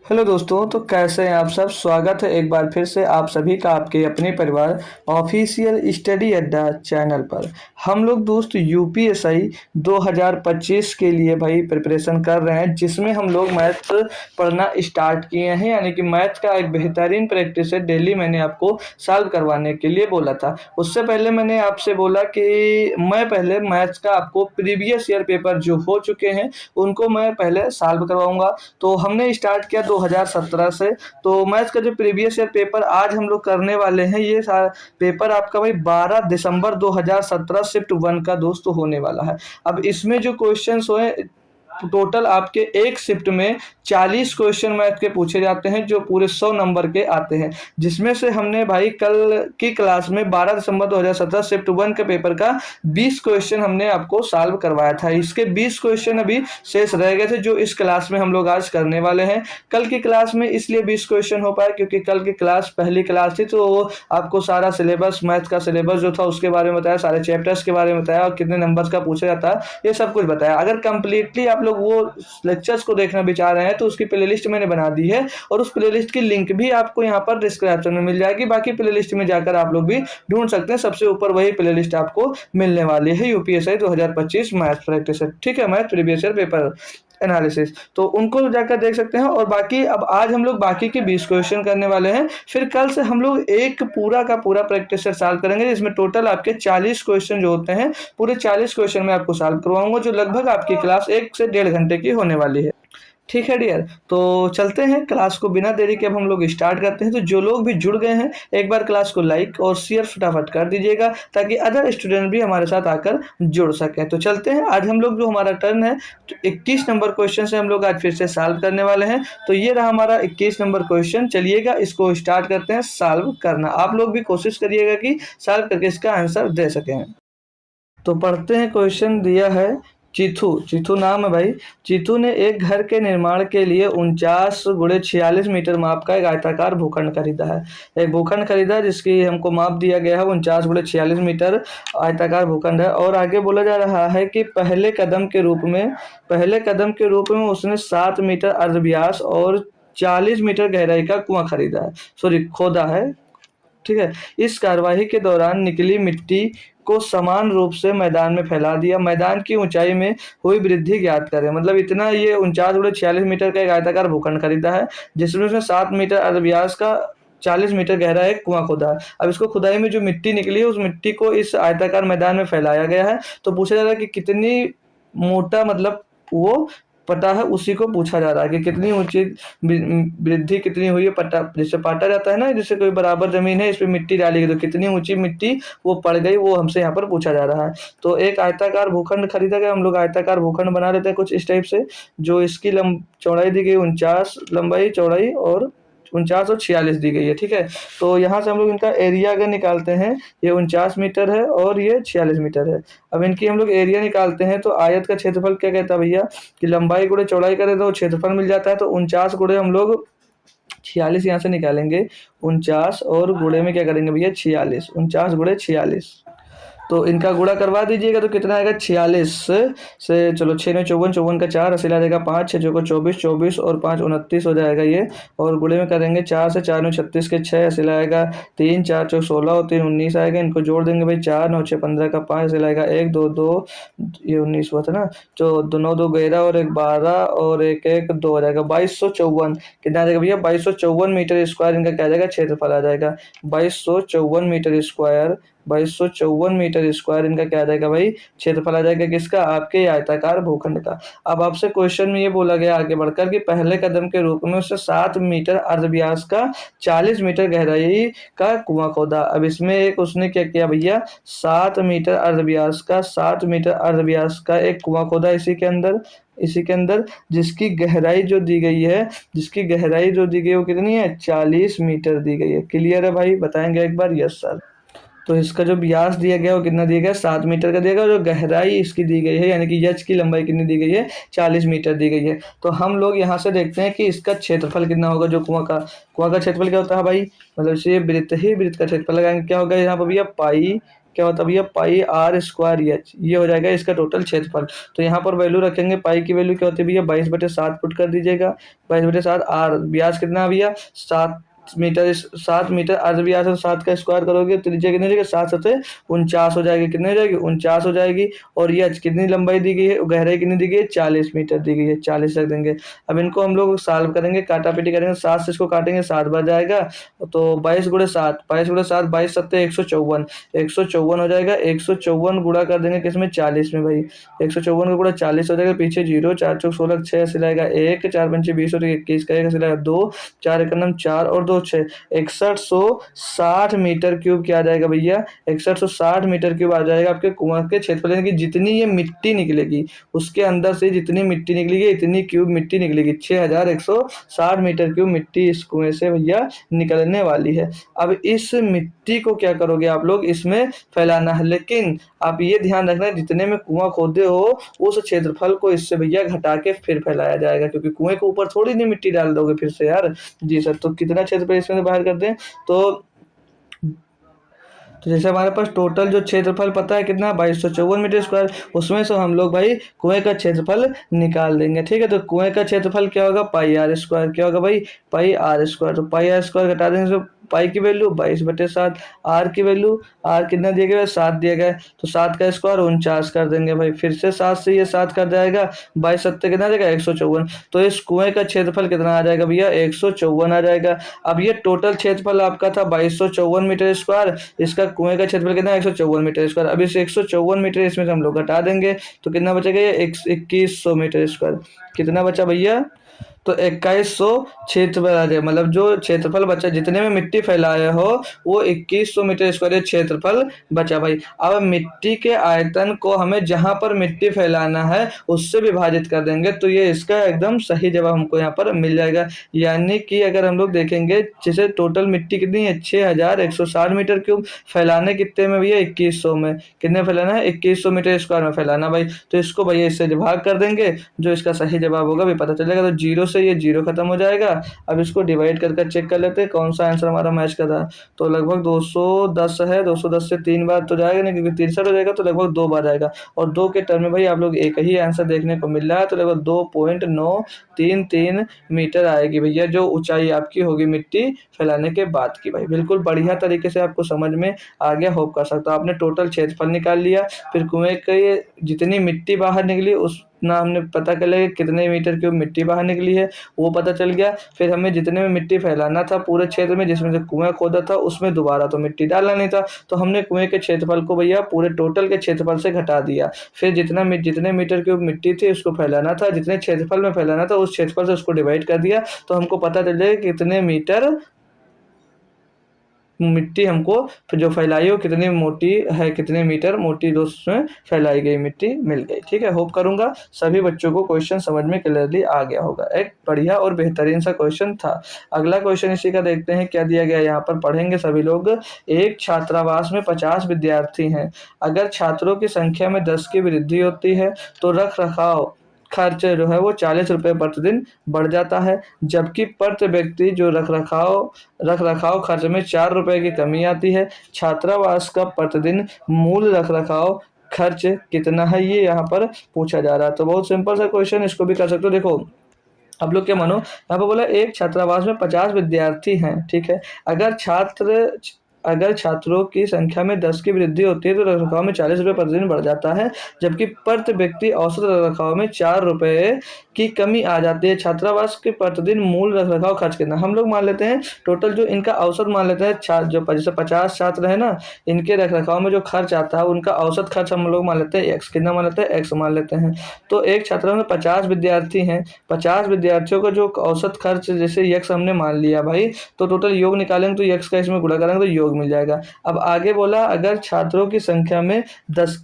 Hello दोस्तों, तो कैसे हैं आप सब। स्वागत है एक बार फिर से आप सभी का आपके अपने परिवार ऑफिशियल स्टडी अड्डा चैनल पर। हम लोग दोस्त यूपीएसआई 2025 के लिए भाई प्रिपरेशन कर रहे हैं, जिसमें हम लोग मैथ्स पढ़ना स्टार्ट किए हैं। यानी कि मैथ्स का एक बेहतरीन प्रैक्टिस है, डेली मैंने आपको सॉल्व करवाने के लिए बोला था। उससे पहले मैंने आपसे बोला कि मैं पहले मैथ्स का आपको प्रीवियस ईयर पेपर जो हो चुके हैं उनको मैं पहले सॉल्व करवाऊंगा। तो हमने स्टार्ट किया 2017 से। तो मैथ्स का जो प्रीवियस ईयर पेपर आज हम लोग करने वाले हैं, ये सारा पेपर आपका भाई 12 दिसंबर 2017 शिफ्ट 1 का दोस्त होने वाला है। अब इसमें जो क्वेश्चंस हुए टोटल आपके एक शिफ्ट में 40 क्वेश्चन मैथ के पूछे जाते हैं, जो पूरे 100 नंबर के आते हैं। जिसमें से हमने भाई कल की क्लास में 12 दिसंबर 2017 शिफ्ट 1 के पेपर का 20 क्वेश्चन हमने आपको सॉल्व करवाया था। इसके 20 क्वेश्चन अभी शेष रह गए थे, जो इस क्लास में हम लोग आज करने वाले हैं। कल की क्लास में इसलिए 20 क्वेश्चन हो पाए क्योंकि कल की क्लास पहली क्लास थी, तो आपको सारा सिलेबस, मैथ का सिलेबस जो था उसके बारे में बताया, सारे चैप्टर्स के बारे में बताया और कितने नंबर्स का पूछा जाता है ये सब कुछ बताया। अगर कंप्लीटली आप लोग वो लेक्चर्स को देखना विचार रहे हैं तो उसकी प्लेलिस्ट मैंने बना दी है, और उस प्लेलिस्ट की लिंक भी आपको यहाँ पर डिस्क्रिप्शन में मिल जाएगी। बाकी प्लेलिस्ट में जाकर आप लोग भी ढूंढ सकते हैं, सबसे ऊपर वही प्लेलिस्ट आपको मिलने वाली है, यूपीएसआई 2025 मैथ प्रैक्टिस। ठीक है, math previous year paper analysis, तो उनको जाकर देख सकते हैं। और बाकी अब आज हम लोग बाकी के 20 क्वेश्चन करने वाले हैं। फिर कल से हम लोग एक पूरा का पूरा प्रैक्टिस सेट सॉल्व करेंगे, जिसमें टोटल आपके 40 क्वेश्चन जो होते हैं, पूरे 40 क्वेश्चन मैं आपको सॉल्व करवाऊंगा, जो लगभग आपकी क्लास 1 से 1.5 घंटे की होने वाली है। ठीक है डियर, तो चलते हैं क्लास को बिना देरी के अब हम लोग स्टार्ट करते हैं। तो जो लोग भी जुड़ गए हैं, एक बार क्लास को लाइक और शेयर फटाफट कर दीजिएगा, ताकि अदर स्टूडेंट भी हमारे साथ आकर जुड़ सकें। तो चलते हैं, आज हम लोग जो हमारा टर्न है, तो 21 नंबर क्वेश्चन से हम लोग आज फिर से सॉल्व करने वाले हैं। तो ये रहा हमारा 21 नंबर क्वेश्चन। चलिएगा इसको स्टार्ट करते हैं सॉल्व करना। आप लोग भी कोशिश करिएगा कि सॉल्व करके इसका आंसर दे सकें। तो पढ़ते हैं, क्वेश्चन दिया है चीथू, चीथू नाम है भाई। चीथू ने एक घर के निर्माण के लिए 49 गुणे 46 मीटर माप का एक आयताकार भूखंड खरीदा है। एक भूखंड खरीदा जिसकी हमको माप दिया गया है 49 गुणे 46 मीटर आयताकार भूखंड है। और आगे बोला जा रहा है कि पहले कदम के रूप में उसने 7 मीटर अर्धव्यास और 40 मीटर गहराई का कुआं खरीदा है, सॉरी खोदा है। ठीक है, इस कार्यवाही के दौरान निकली मिट्टी को समान रूप से मैदान में फैला दिया। मैदान की ऊंचाई में हुई वृद्धि ज्ञात करें। मतलब इतना ये 49 मीटर का एक आयताकार भूखंड खरीदा है, जिसमें उसने 7 मीटर अर्धव्यास का 40 मीटर गहरा एक कुआं खोदा है। अब इसको खुदाई में जो मिट्टी निकली है, उस मिट्टी को इस आयताकार मैदान में फैलाया गया है। तो पूछा जा रहा है कि कितनी मोटा, मतलब वो पटा है, उसी को पूछा जा रहा है कि कितनी ऊंची वृद्धि कितनी हुई है। पटा जैसे पाटा जाता है ना, जैसे कोई बराबर जमीन है, इस पे मिट्टी डाली गई तो कितनी ऊंची मिट्टी वो पड़ गई, वो हमसे यहाँ पर पूछा जा रहा है। तो एक आयताकार भूखंड खरीदा गया। हम लोग आयताकार भूखंड बना लेते हैं कुछ इस टाइप से, जो इसकी चौड़ाई दी गई 49, लंबाई चौड़ाई और 49 और 46 दी गई है। ठीक है, तो यहाँ से हम लोग इनका एरिया अगर निकालते हैं, ये 49 मीटर है और ये 46 मीटर है। अब इनकी हम लोग एरिया निकालते हैं, तो आयत का क्षेत्रफल क्या कहता है भैया कि लंबाई गुणे चौड़ाई करें तो क्षेत्रफल मिल जाता है। तो 49 गुणे हम लोग 46 यहाँ से निकालेंगे, 49 और गुणे में क्या करेंगे भैया 46, 49 गुणे 46। तो इनका गुणा करवा दीजिएगा तो कितना आएगा 46 से, चलो 6 में 54, 54 का 4 असील आ जाएगा 5, 6 को 24, 24 और 5 29 हो जाएगा ये। और गुणे में करेंगे 4 से, 4 में 36 के 6 असील आएगा 3, 4 चौक 16 और 3 19 आएगा। इनको जोड़ देंगे भाई 4 9 6 15 का 5 असील आएगा 1 2 2, ये 19 हुआ था ना, तो 2 9 2 11 और 1 12 और 1 1 2 हो जाएगा 2254। कितना आ जाएगा भैया 2254 मीटर स्क्वायर इनका क्या आ जाएगा क्षेत्रफल आ जाएगा 2254 मीटर स्क्वायर। 2254 मीटर स्क्वायर इनका क्या आ जाएगा भाई क्षेत्रफल आ जाएगा, किसका, आपके आयताकार भूखंड का। अब आपसे क्वेश्चन में ये बोला गया आगे बढ़कर कि पहले कदम के रूप में उससे 7 मीटर अर्धव्यास का 40 मीटर गहराई का कुआं खोदा। अब इसमें एक उसने क्या किया भैया 7 मीटर अर्धव्यास का एक कुआं खोदा इसी के अंदर जिसकी गहराई जो दी गई है वो कितनी है 40 मीटर दी गई है। क्लियर है भाई, बताएंगे एक बार। Yes sir. तो इसका जो व्यास दिया गया वो कितना दिया गया 7 मीटर का दिया गया, और जो गहराई इसकी दी गई है यानी कि यच की लंबाई कितनी दी गई है 40 मीटर दी गई है। तो हम लोग यहाँ से देखते हैं कि इसका क्षेत्रफल कितना होगा। जो कुआं का क्षेत्रफल क्या होता है भाई, मतलब ये वृत्त का क्षेत्रफल लगाएंगे, क्या होगा यहाँ पर भैया पाई क्या होता है भैया, पाई आर स्क्वायर एच, ये हो जाएगा इसका टोटल क्षेत्रफल। तो यहाँ पर वैल्यू रखेंगे, पाई की वैल्यू क्या होती है भैया 22/7 पुट कर दीजिएगा, 22/7। आर व्यास कितना भैया 7 मीटर, 7 मीटर। अर्ध व्यास है 7 का स्क्वायर करोगे तो नीचे कितनी हो जाएगी, 7×7 = 49 हो जाएगी, कितनी हो जाएगी 49 हो जाएगी। और ये कितनी लंबाई दी गई है, गहराई कितनी दी गई है 40 मीटर दी गई है, 40 रख देंगे। अब इनको हम लोग सॉल्व करेंगे, काटापीटी करेंगे, 7 से इसको काटेंगे 7 बार जाएगा, तो 22×7, 22×7, 22×7 154, 154 हो जाएगा। 154 गुणा कर देंगे किसमें 40 में भाई, 154 का गुणा 40 हो जाएगा, पीछे 0, 4 चौक 16, 6 ऐसे रहेगा 1, 4 पंचे 20 और 21 का 1 ऐसे रहेगा 2, 4 एक नम 4 और 2 6, 6160 मीटर क्यूब क्या आ जाएगा भैया, 6160 मीटर क्यूब आ जाएगा आपके कुआं के क्षेत्रफल। यानी कि जितनी ये मिट्टी निकलेगी, उसके अंदर से जितनी मिट्टी निकलेगी इतनी क्यूब मिट्टी निकलेगी, 6160 मीटर क्यूब मिट्टी इस कुएं से भैया निकलने वाली है। अब इस मिट्टी को क्या करोगे आप लोग, इसमें फैलाना है। लेकिन आप ये ध्यान रखना, जितने में कुआं खोदे हो उस क्षेत्रफल को इससे भैया घटा के फिर फैलाया जाएगा, क्योंकि कुएं के ऊपर थोड़ी नहीं मिट्टी डाल दोगे फिर से यार। जी सर, तो कितना क्षेत्रफल इसमें से बाहर कर दें, तो जैसे हमारे पास टोटल जो क्षेत्रफल पता है कितना 2254 मीटर स्क्वायर, उसमें से हम लोग भाई कुएं का क्षेत्रफल निकाल देंगे। ठीक है, तो कुएं का क्षेत्रफल क्या होगा, पाई आर स्क्वायर, क्या होगा भाई पाई आर स्क्वायर। तो पाई आर स्क्वायर घटा देंगे, तो पाई की वैल्यू 22/7, आर की वैल्यू, आर कितना दिया गया है 7 दिया गया है, तो 7 का स्क्वायर 49 कर देंगे भाई, फिर से 7 से ये 7 कर जाएगा, 22×7 कितना आ जाएगा 154। तो इस कुएं का क्षेत्रफल कितना आ जाएगा भैया 154 आ जाएगा। अब ये टोटल क्षेत्रफल आपका था 2254 मीटर स्क्वायर, इसका कुएं का क्षेत्रफल कितना 154 मीटर स्क्वायर। अब इस 154 मीटर इसमें से हम लोग घटा देंगे, तो कितना बचेगा ये 2100 मीटर स्क्वायर। कितना बचा भैया, तो 2100 क्षेत्रफल आ जाए, मतलब जो क्षेत्रफल बचा जितने में मिट्टी फैलाया हो वो 2100 मीटर स्क्वायर क्षेत्रफल बचा भाई। अब मिट्टी के आयतन को हमें जहां पर मिट्टी फैलाना है उससे विभाजित कर देंगे, तो ये इसका एकदम सही जवाब हमको यहाँ पर मिल जाएगा। यानी कि अगर हम लोग देखेंगे, जैसे टोटल मिट्टी कितनी है 6160 मीटर क्यूब, फैलाने कितने में भैया 2100 में, कितने फैलाना है 2100 मीटर स्क्वायर में फैलाना भाई। तो इसको भैया इससे भाग कर देंगे, जो इसका सही जवाब होगा भी पता चलेगा। तो 0 से ये 0 खत्म हो जाएगा। अब इसको डिवाइड करके चेक कर लेते हैं कौन सा आंसर हमारा मैच कर रहा है। तो लगभग 210 है, 210 से 3 बार तो जाएगा नहीं, क्योंकि 63 हो जाएगा, तो लगभग 2 बार आएगा। और 2 के टर्म में भाई आप लोग एक ही आंसर देखने को मिल रहा है, तो लगभग 2.933 मीटर आएगी भैया जो ऊंचाई आपकी होगी मिट्टी फैलाने के बाद की भाई। बिल्कुल बढ़िया तरीके से आपको समझ में आ गया, होप कर सकता हूं। आपने टोटल क्षेत्रफल निकाल लिया, फिर कुएं के जितनी मिट्टी बाहर निकली उतना हमने पता कर लिया कितने मीटर क्यूब मिट्टी बाहर निकली है, वो पता चल गया। फिर हमें जितने में मिट्टी फैलाना था पूरे क्षेत्र में जिसमें से कुएं खोदा था, उसमें दोबारा तो मिट्टी डालना नहीं था, तो हमने कुएं के क्षेत्रफल को भैया पूरे टोटल के क्षेत्रफल से घटा दिया। फिर जितने मीटर क्यूब मिट्टी थी उसको फैलाना था, जितने क्षेत्रफल में फैलाना था उस क्षेत्रफल से उसको डिवाइड कर दिया, तो हमको पता चल जाएगा कितने मीटर मिट्टी हमको जो फैलाई हो कितनी मोटी है, कितने मीटर मोटी उसमें फैलाई गई मिट्टी मिल गई। ठीक है, होप करूंगा सभी बच्चों को क्वेश्चन समझ में क्लियरली आ गया होगा। एक बढ़िया और बेहतरीन सा क्वेश्चन था। अगला क्वेश्चन इसी का देखते हैं क्या दिया गया, यहाँ पर पढ़ेंगे सभी लोग। एक छात्रावास में 50 विद्यार्थी हैं, अगर छात्रों की संख्या में 10 की वृद्धि होती है तो रख रखाव खर्च जो है वो 40 रुपये प्रतिदिन बढ़ जाता है, जबकि प्रति व्यक्ति जो रख रखाव खर्च में 4 रुपये की कमी आती है। छात्रावास का प्रतिदिन मूल रख रखाव खर्च कितना है, ये यहाँ पर पूछा जा रहा है। तो बहुत सिंपल सा क्वेश्चन, इसको भी कर सकते हो। देखो आप लोग क्या मानो, यहाँ पर बोला एक छात्रावास में 50 विद्यार्थी हैं, ठीक है। अगर छात्रों की संख्या में 10 की वृद्धि होती है तो रखरखाव में 40 रुपये प्रतिदिन बढ़ जाता है, जबकि प्रति व्यक्ति औसत रखरखाव में 4 रुपये की कमी आ जाती है। छात्रावास के प्रतिदिन मूल रखरखाव खर्च कितना, हम लोग मान लेते हैं टोटल जो इनका औसत मान लेते हैं, जो जैसे 50 छात्र है ना, इनके रखरखाव में जो खर्च आता है उनका औसत खर्च हम लोग मान लेते हैं एक्स, कितना मान लेते हैं एक्स मान लेते हैं। तो एक छात्रा में 50 विद्यार्थी हैं, 50 विद्यार्थियों का जो औसत खर्च जैसे यक्स हमने मान लिया भाई, तो टोटल योग निकालेंगे तो यक्स का इसमें गुणा करेंगे तो योग मिल जाएगा। अब आगे बोला अगर छात्रों की संख्या में 10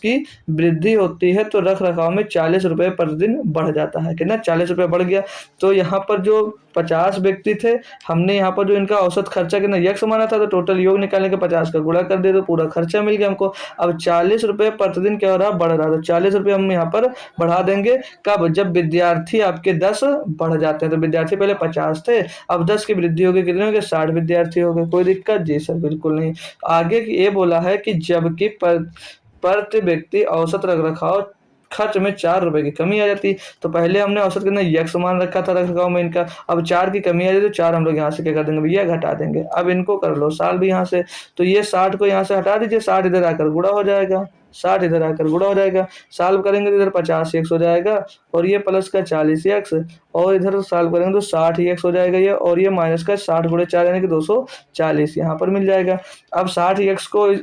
की वृद्धि होती है तो रख रखाव में 40 रुपये रुपये प्रतिदिन बढ़ जाता है। कितना 40 रुपये बढ़ गया। तो यहाँ पर जो 50 व्यक्ति थे, हमने यहाँ पर जो इनका औसत खर्चा कितना यक्स माना था, तो टोटल योग निकालने के 50 का गुणा कर दिया तो पूरा खर्चा मिल गया हमको। अब 40 रुपये प्रतिदिन क्या हो रहा, बढ़ रहा है। तो 40 रुपये हम यहाँ पर बढ़ा देंगे कब, जब विद्यार्थी आपके 10 बढ़ जाते हैं। तो विद्यार्थी पहले 50 थे, अब 10 की वृद्धि होगी, कितने हो गए, 60 विद्यार्थी हो गए। कोई दिक्कत? जी सर बिल्कुल नहीं। आगे ये बोला है कि जबकि प्रति व्यक्ति औसत रख रखाव खर्च में 4 रुपए की कमी आ जाती। तो पहले हमने औसत कितना यक्स मान रखा था रख रखाव में इनका, अब 4 की कमी आ जाती तो 4 हम लोग यहाँ से क्या कर देंगे भैया, घटा देंगे। अब इनको कर लो साल भी यहाँ से, तो ये 60 को यहाँ से हटा दीजिए, 60 इधर आकर गुणा हो जाएगा, 60 इधर आकर गुणा हो जाएगा। साल्व करेंगे तो इधर 50 एक्स हो जाएगा और ये प्लस का 40 एक्स, और इधर साल्व करेंगे तो 60 एक्स हो जाएगा ये, और ये माइनस का 60 गुणे 4 यानी कि 240 यहाँ पर मिल जाएगा। अब 60 एक्स को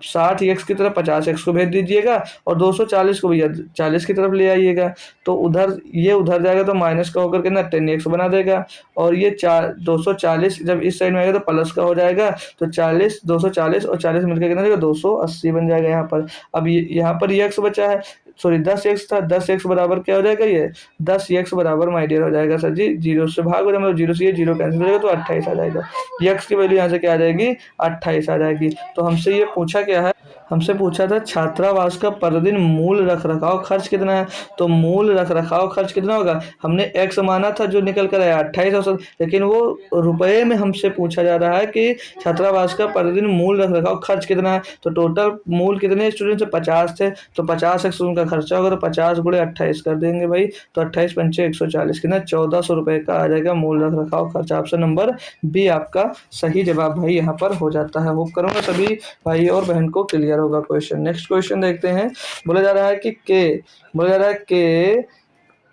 60 एक्स की तरफ 50 एक्स को भेज दीजिएगा और 240 को भैया 40 की तरफ ले आइएगा। तो उधर ये उधर जाएगा तो माइनस का होकर के ना 10 एक्स बना देगा, और ये 240 जब इस साइड में आएगा तो प्लस का हो जाएगा। तो 40 240 और 40 मिलकर कितना देगा, 280 बन जाएगा यहाँ पर। अब ये यहाँ पर ये एक्स बचा है, सॉरी 10 एक्स था, 10 एक्स बराबर क्या हो जाएगा, ये 10 एक्स बराबर माई डियर हो जाएगा सर जी, जीरो से भाग हो जाएगा, मतलब जीरो से ये जीरो कैंसिल हो जाएगा तो 28 आ जाएगा। एक्स की वैल्यू यहाँ से क्या आ जाएगी, 28 आ जाएगी। तो हमसे ये पूछा क्या है, हमसे पूछा था छात्रावास का प्रतिदिन मूल रख रखाव खर्च कितना है। तो मूल रख रखाव खर्च कितना होगा, हमने एक्स माना था जो निकल कर आया 28 औसत, लेकिन वो रुपए में हमसे पूछा जा रहा है कि छात्रावास का प्रतिदिन मूल रख रखाव खर्च कितना है। तो टोटल मूल कितने स्टूडेंट से 50 थे, तो 50 एक्स उनका खर्चा होगा, तो 50 गुणे 28 कर देंगे भाई, तो 28 पंचे 140 कितना 1400 रुपये का आ जाएगा मूल रख रखाव खर्चा। ऑप्शन नंबर बी आपका सही जवाब भाई यहाँ पर हो जाता है। होप करूंगा सभी भाई और बहन को क्लियर होगा क्वेश्चन। नेक्स्ट क्वेश्चन देखते हैं। बोला जा रहा है के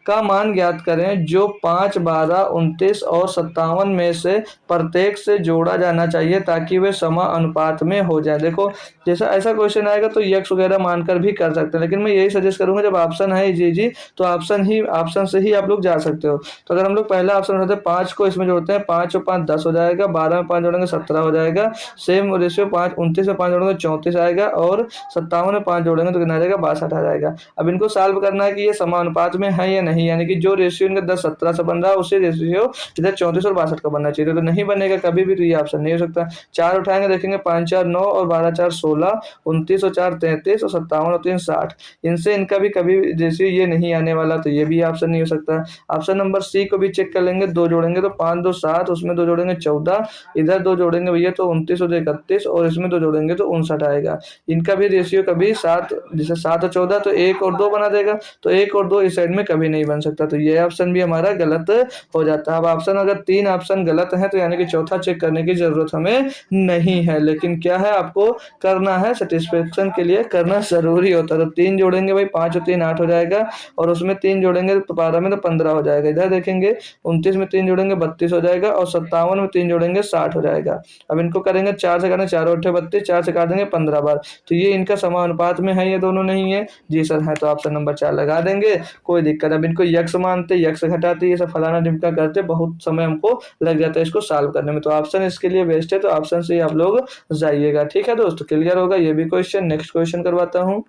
का मान ज्ञात करें जो 5, 12, 29 और 57 में से प्रत्येक से जोड़ा जाना चाहिए ताकि वे समानुपात में हो जाए। देखो जैसा ऐसा क्वेश्चन आएगा तो यक्स वगैरह मानकर भी कर सकते हैं, लेकिन मैं यही सजेस्ट करूंगा जब ऑप्शन है जी तो ऑप्शन से ही आप लोग जा सकते हो। तो अगर हम लोग पहला ऑप्शन उठाते हैं 5 को इसमें जोड़ते हैं, 5 और 5 10 हो जाएगा, 12 में 5 जोड़ेंगे 17 हो जाएगा, सेम रेशियो 5 29 में 5 जोड़ेंगे 34 आएगा, और 57 में 5 जोड़ेंगे तो कितना आ जाएगा, 62 आ जाएगा। अब इनको सॉल्व करना है कि ये समानुपात में है या नहीं, यानी कि जो रेशियो इनका 10 17 से बन रहा है उसी रेशियो इधर 34 और 62 का बनना चाहिए। तो नहीं बनेगा कभी भी, तो ये ऑप्शन नहीं हो सकता। 4 उठाएंगे देखेंगे 5 4 9 और 12 4 16, 29 और 4 33 और 57 और 3 60, इनसे इनका भी कभी रेशियो ये नहीं आने वाला, तो ये भी ऑप्शन नहीं हो सकता। ऑप्शन नंबर सी को भी चेक कर लेंगे, 2 जोड़ेंगे तो 5 2 7, उसमें 2 जोड़ेंगे 14, इधर 2 जोड़ेंगे भैया तो 29 और 31, और इसमें 2 जोड़ेंगे तो 59 आएगा। इनका भी रेशियो कभी 7, जैसे 7 और 14 तो 1 और 2 बना देगा, तो 1 और 2 इस साइड में कभी नहीं बन सकता, तो ये ऑप्शन भी हमारा गलत हो जाता है। अब ऑप्शन अगर 3 ऑप्शन गलत है तो यानी कि चौथा चेक करने की जरूरत हमें नहीं है, लेकिन क्या है आपको करना है, सेटिस्फेक्शन के लिए करना जरूरी होता है। तो 3 जोड़ेंगे भाई, 5 और 3 8 हो जाएगा, और उसमें 3 जोड़ेंगे तो 12 में तो 15 हो जाएगा। इधर देखेंगे 29 में 3 जोड़ेंगे 32 हो जाएगा, और 57 में 3 जोड़ेंगे 60 हो जाएगा। अब इनको करेंगे 4 से काटेंगे, 4 8 32, 4 से काट देंगे 15 बार, तो ये इनका समानुपात में है, ये दोनों नहीं है। जी सर है, तो ऑप्शन नंबर 4 लगा देंगे, कोई दिक्कत। अब इनको यक्स मानते, यक्स घटाते, ये सब फलाना ढिमका करते, बहुत समय हमको लग जाता है इसको सॉल्व करने में, तो ऑप्शन इसके लिए बेस्ट है, तो ऑप्शन से आप लोग जाइएगा। ठीक है दोस्तों, क्लियर होगा ये भी क्वेश्चन। नेक्स्ट क्वेश्चन करवाता हूँ।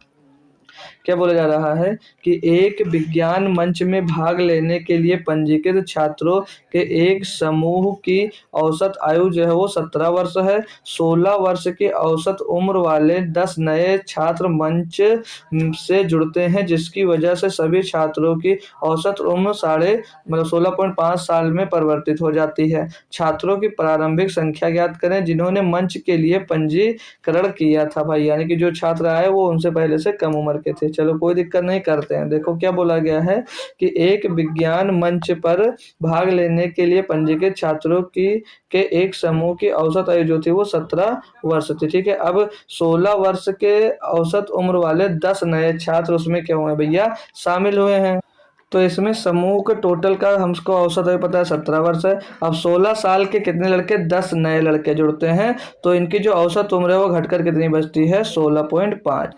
क्या बोला जा रहा है कि एक विज्ञान मंच में भाग लेने के लिए पंजीकृत छात्रों के एक समूह की औसत आयु जो है वो 17 वर्ष है। 16 वर्ष की औसत उम्र वाले 10 नए छात्र मंच से जुड़ते हैं, जिसकी वजह से सभी छात्रों की औसत उम्र 16.5 साल में परिवर्तित हो जाती है। छात्रों की प्रारंभिक संख्या ज्ञात करें जिन्होंने मंच के लिए पंजीकरण किया था भाई, यानी कि जो छात्र आए वो उनसे पहले से कम उम्र के थे। चलो कोई दिक्कत नहीं, करते हैं। देखो क्या बोला गया है कि एक विज्ञान मंच पर भाग लेने के लिए पंजीकृत छात्रों की के एक समूह की औसत आयु जो थी वो 17 वर्ष थी। ठीक है, अब 16 वर्ष के औसत उम्र वाले 10 नए छात्र उसमें क्या हुए भैया, शामिल हुए हैं। तो इसमें समूह के टोटल का हमको औसत आयु पता है 17 वर्ष है। अब 16 साल के कितने लड़के, 10 नए लड़के जुड़ते हैं, तो इनकी जो औसत उम्र है वो घटकर कितनी बचती है, 16.5।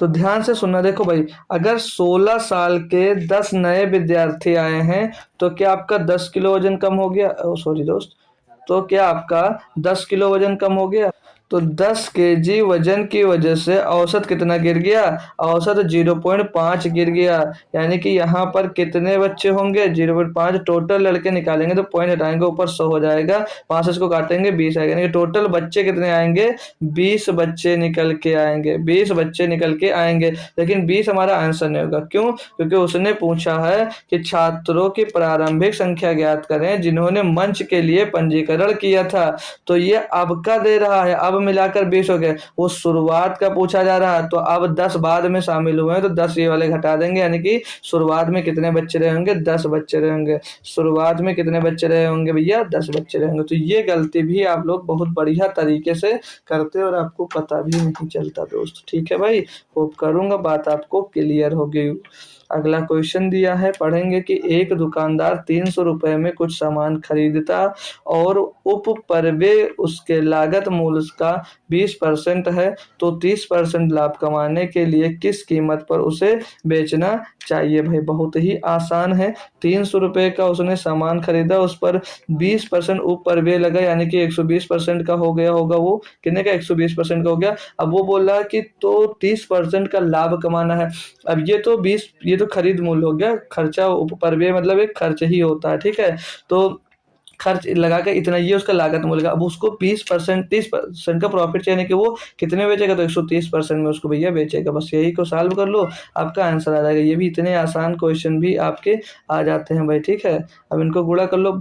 तो ध्यान से सुनना, देखो भाई अगर 16 साल के 10 नए विद्यार्थी आए हैं तो क्या आपका 10 किलो वजन कम हो गया, सॉरी दोस्त, तो क्या आपका 10 किलो वजन कम हो गया। तो 10 केजी वजन की वजह से औसत कितना गिर गया? औसत 0.5 गिर गया। यानी कि यहाँ पर कितने बच्चे होंगे? 0.5 टोटल लड़के निकालेंगे तो पॉइंट हटाएंगे ऊपर 100 हो जाएगा, 5 इसको काटेंगे 20 आएगा। यानी कि टोटल बच्चे कितने आएंगे? 20 बच्चे निकल के आएंगे, 20 बच्चे निकल के आएंगे। लेकिन 20 हमारा आंसर नहीं होगा। क्यों? क्योंकि उसने पूछा है कि छात्रों की प्रारंभिक संख्या ज्ञात करें जिन्होंने मंच के लिए पंजीकरण किया था। तो ये अब का दे रहा है, अब मिलाकर 20 हो गए। वो शुरुआत का पूछा जा रहा है, तो अब 10 बाद में शामिल हुए हैं तो 10 ये वाले घटा देंगे। यानी कि शुरुआत में कितने बच्चे रहे होंगे? 10 बच्चे रहे होंगे। शुरुआत में कितने बच्चे रहे होंगे भैया? 10 बच्चे रहे होंगे। तो ये गलती भी आप लोग बहुत बढ़िया तरीके से करते और आपको पता भी नहीं चलता दोस्त। ठीक है भाई, होप करूंगा बात आपको क्लियर होगी। अगला क्वेश्चन दिया है, पढ़ेंगे कि एक दुकानदार 300 रुपए में कुछ सामान खरीदता और उप परव्यय उसके लागत मूल्य का 20% है, तो 30% लाभ कमाने के लिए किस कीमत पर उसे बेचना चाहिए? भाई बहुत ही आसान है। 300 रुपए का उसने सामान खरीदा, उस पर 20% उप परव्यय लगा, यानी कि 120% का हो गया होगा। वो कितने का? 120% का हो गया। अब वो बोल रहा है कि तो 30% का लाभ कमाना है। अब ये तो खरीद मूल्य हो गया, खर्चा उपपरव्यय मतलब एक खर्च ही होता है। ठीक है, तो खर्च लगा के इतना, ये उसका लागत मूल्य का। अब उसको 20% 30% का प्रॉफिट चाहिए कि वो कितने बेचेगा? तो 130% में उसको भैया बेचेगा। बस यही को सॉल्व कर लो, आपका आंसर आ जाएगा। ये भी इतने आसान क्वेश्चन भी आपके आ जाते हैं भाई। ठीक है, अब इनको गुणा कर लो।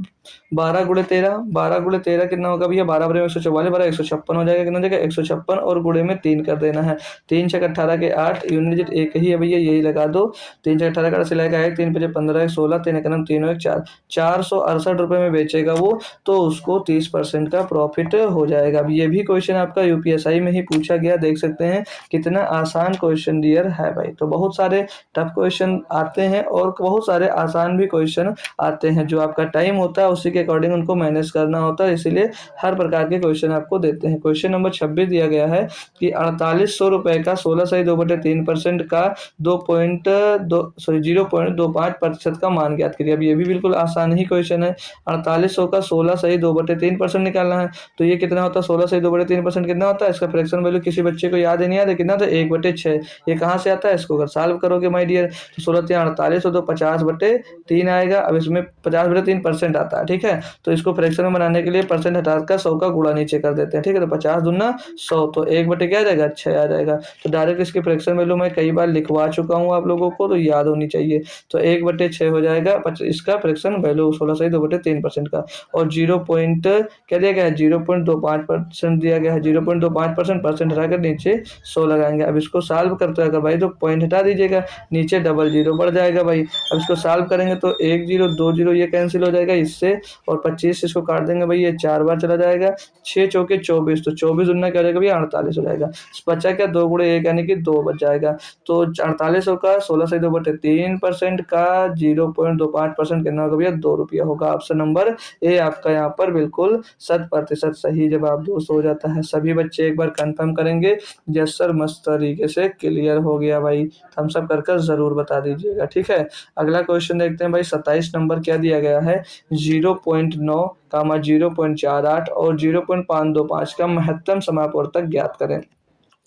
12 × 13, 12 × 13 कितना होगा भैया? 12 × 144, 156 हो जाएगा। कितना हो जाएगा? 156, और गुणे में 3 कर देना है। 3 × 18 के 8, यूनिट डिजिट एक ही है भैया, यही लगा दो। 3 × 18 का सिलाएगा 1, 3 × 5 15, 16, 3 × 9 3 और 4, 468 रुपए में बेचेगा वो, तो उसको 30% का प्रॉफिट हो जाएगा। अब ये भी क्वेश्चन आपका यूपीएसआई में ही पूछा गया, देख सकते हैं कितना आसान क्वेश्चन दियर है भाई। तो बहुत सारे टफ क्वेश्चन आते हैं और बहुत सारे आसान भी क्वेश्चन आते हैं। जो आपका टाइम होता है उसी के अकॉर्डिंग उनको मैनेज करना होता है, इसीलिए हर प्रकार के क्वेश्चन आपको देते हैं। क्वेश्चन नंबर 26 दिया गया है कि 4800 रुपए का 16 2/3% का 0.25% का मान ज्ञात करिए। अब ये भी बिल्कुल आसान ही क्वेश्चन है। 4800 का 16 निकालना है, तो ये कितना होता है? 16 कितना होता है? इसका फ्रैक्शन वैल्यू किसी बच्चे को याद ही नहीं आता कितना? तो 1/6। ये कहाँ से आता है? इसको अगर सॉल्व करोगे माय डियर, तो 16 × 48 हो तो 50/3 आएगा। अब इसमें 50/3% आता है। ठीक है, तो इसको फ्रैक्शन में बनाने के लिए परसेंट हटाकर 100 का गुणा नीचे कर देते हैं। ठीक है, तो 50 दूना 100, तो 1/6 क्या आ जाएगा? 6 आ जाएगा। तो डायरेक्ट इसकी फ्रैक्शन वैल्यू मैं कई बार लिखवा चुका हूँ आप लोगों को, तो याद होनी चाहिए। तो 1/6 हो जाएगा इसका फ्रैक्शन वैल्यू 16 2/3% का। और 0 पॉइंट क्या दिया गया है? 0.25% दिया गया है। 0.25% परसेंट हटाकर नीचे 100 लगाएंगे। अब इसको सॉल्व करते हैं अगर भाई, तो पॉइंट हटा दीजिएगा, नीचे डबल जीरो बढ़ जाएगा भाई। अब इसको सॉल्व करेंगे तो 1 0 2 0 ये कैंसिल हो जाएगा इससे, और 25 इसको काट देंगे भाई, ये 4 बार चला जाएगा। 6 चौके 24, तो 24 दुना क्या हो जाएगा भैया? 48 हो जाएगा। बचा क्या? 2 × 1 यानी कि 2 बच जाएगा। तो 4800 का 16 2/3% का 0.25% कितना होगा भैया? 2 रुपया होगा। ऑप्शन नंबर ए आपका यहाँ पर बिल्कुल 100% सही जवाब दोस्त हो जाता है। सभी बच्चे एक बार कंफर्म करेंगे यस सर, मस्त तरीके से क्लियर हो गया भाई, थम्स अप कर जरूर बता दीजिएगा। ठीक है, अगला क्वेश्चन देखते हैं भाई। 27 नंबर क्या दिया गया है? 0.9, 0.48 और 0.525 का महत्तम समापवर्तक ज्ञात करें।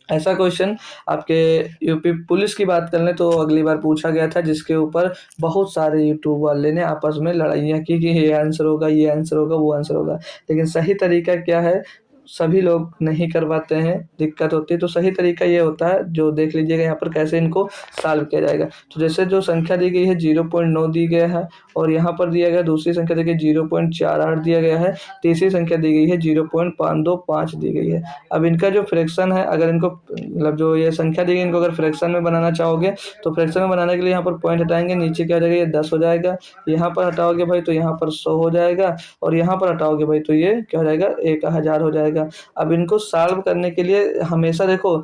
ऐसा क्वेश्चन आपके यूपी पुलिस की बात कर लें तो अगली बार पूछा गया था, जिसके ऊपर बहुत सारे यूट्यूब वाले ने आपस में लड़ाइयाँ की कि ये आंसर होगा, ये आंसर होगा, वो आंसर होगा। लेकिन सही तरीका क्या है? सभी लोग नहीं कर पाते हैं, दिक्कत होती है। तो सही तरीका ये होता है, जो देख लीजिएगा यहाँ पर कैसे इनको सॉल्व किया जाएगा। तो जैसे जो संख्या दी गई है 0.9 दी गया है, और यहाँ पर दिया गया दूसरी संख्या दी गई 0.48 दिया गया है, तीसरी संख्या दी गई है 0.525 दी गई है। अब इनका जो फ्रैक्शन है, अगर इनको मतलब जो ये संख्या दी गई, इनको अगर फ्रैक्शन में बनाना चाहोगे तो फ्रैक्शन में बनाने के लिए यहाँ पर पॉइंट हटाएंगे, नीचे क्या हो जाएगा? ये 10 हो जाएगा। यहाँ पर हटाओगे भाई तो यहाँ पर 100 हो जाएगा, और यहाँ पर हटाओगे भाई तो ये क्या हो जाएगा? 1000 हो जाएगा। अब इनको सॉल्व करने के लिए हमेशा देखो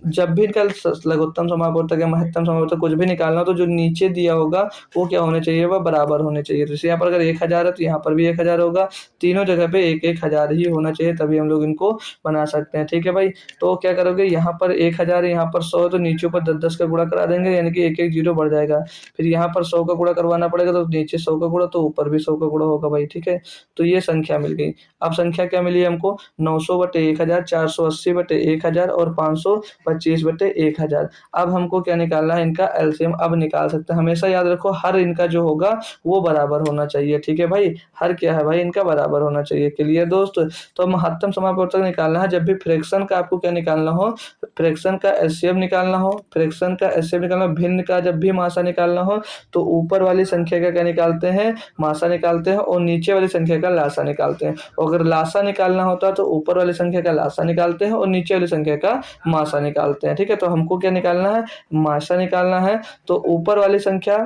जब भी इनका लघुत्तम समापवर्तक या महत्तम समापवर्तक कुछ भी निकालना हो तो जो नीचे दिया होगा वो क्या होने चाहिए, वह बराबर होने चाहिए। तो यहाँ पर अगर 1000 है तो यहाँ पर भी 1000 होगा, तीनों जगह पे 1000 ही होना चाहिए, तभी हम लोग इनको बना सकते हैं। ठीक है भाई, तो क्या करोगे, यहाँ पर 1000 है, यहाँ पर 100 है, तो नीचे ऊपर 10-10 का गुणा करा देंगे, यानी कि 1-1 जीरो बढ़ जाएगा। फिर यहाँ पर 100 का गुणा करवाना पड़ेगा, तो नीचे 100 का गुणा तो ऊपर भी 100 का गुणा होगा भाई। ठीक है, तो ये संख्या मिल गई। अब संख्या क्या मिली हमको, 900/1000, 480/1000 और 525/1000। अब हमको क्या निकालना है, इनका एलसीएम अब निकाल सकते हैं। हमेशा याद रखो हर इनका जो होगा वो बराबर होना चाहिए। ठीक है भाई, हर क्या है भाई, इनका बराबर होना चाहिए। क्लियर दोस्त, तो महत्तम समापवर्तक निकालना है, जब भी फ्रैक्शन का आपको क्या निकालना हो, फ्रैक्शन का एलसीएम निकालना हो, फ्रैक्शन का एलसीएम निकालना, भिन्न का जब भी मासा निकालना हो तो ऊपर वाली संख्या का क्या निकालते हैं, मासा निकालते हैं, और नीचे वाली संख्या का लासा निकालते हैं। और अगर लासा निकालना होता है तो ऊपर वाली संख्या का लासा निकालते हैं और नीचे वाली संख्या का मासा निकालते हैं। ठीक है, तो हमको क्या निकालना है, मासा निकालना है, तो ऊपर वाली संख्या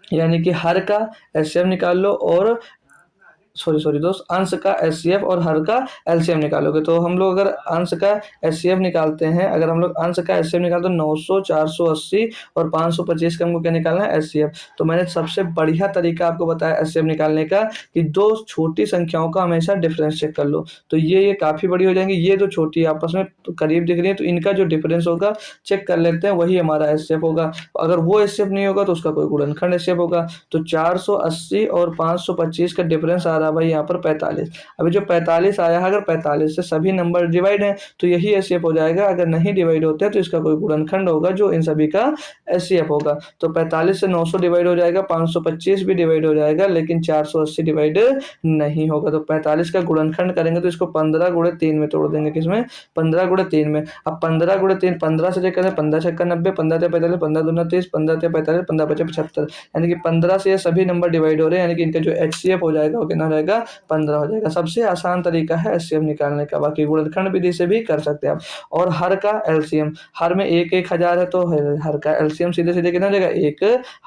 यानी कि हर का एलसीएम निकाल लो, और सॉरी दोस्त, अंश का एचसीएफ और हर का एलसीएम निकालोगे। तो हम लोग अगर अंश का एचसीएफ निकालते हैं, अगर हम लोग अंश का एचसीएफ निकालते हैं 900, 480 और 525 का हमको क्या निकालना है, एचसीएफ। तो मैंने सबसे बढ़िया तरीका आपको बताया एचसीएफ निकालने का कि दो छोटी संख्याओं का हमेशा डिफरेंस चेक कर लो। तो ये काफी बड़ी हो जाएंगी, ये जो छोटी आपस में करीब दिख रही है, तो इनका जो डिफरेंस होगा चेक कर लेते हैं, वही हमारा एचसीएफ होगा। अगर वो एचसीएफ नहीं होगा तो उसका कोई गुणनखंड एचसीएफ होगा। तो 480 और 525 का डिफरेंस आ रहा है भाई यहाँ पर 45। अभी जो 45 आया है, अगर 45 से सभी नंबर डिवाइड हैं तो यही एचसीएफ हो जाएगा। अगर नहीं डिवाइड होते हैं तो इसका कोई गुणनखंड होगा जो इन सभी का एचसीएफ होगा। तो 45 से 900 डिवाइड हो जाएगा, 525 भी डिवाइड हो जाएगा, लेकिन 480 डिवाइड नहीं होगा। तो 45 का गुणनखंड करेंगे तो इसको 15 गुणे 3 में तोड़ देंगे, किसमें, 15 गुणे 3 में। अब 15 गुणे 3, 15 से चेक करें, 15 छक्का 90, 15 ते 45, 15 दूना 30, 15 ते 45, 15 पचे 75, यानी कि 15 से ये सभी नंबर डिवाइड हो रहे हैं, यानी कि इनका जो एचसीएफ हो जाएगा वो कितना रहेगा, 15 हो जाएगा। सबसे आसान तरीका है एचसीएफ निकालने का, बाकी गुणनखंड विधि से भी कर सकते हैं आप। और हर का एलसीएम, हर में 1-1000 है तो हर का एलसीएम सीधे सीधे कितना हो जाएगा,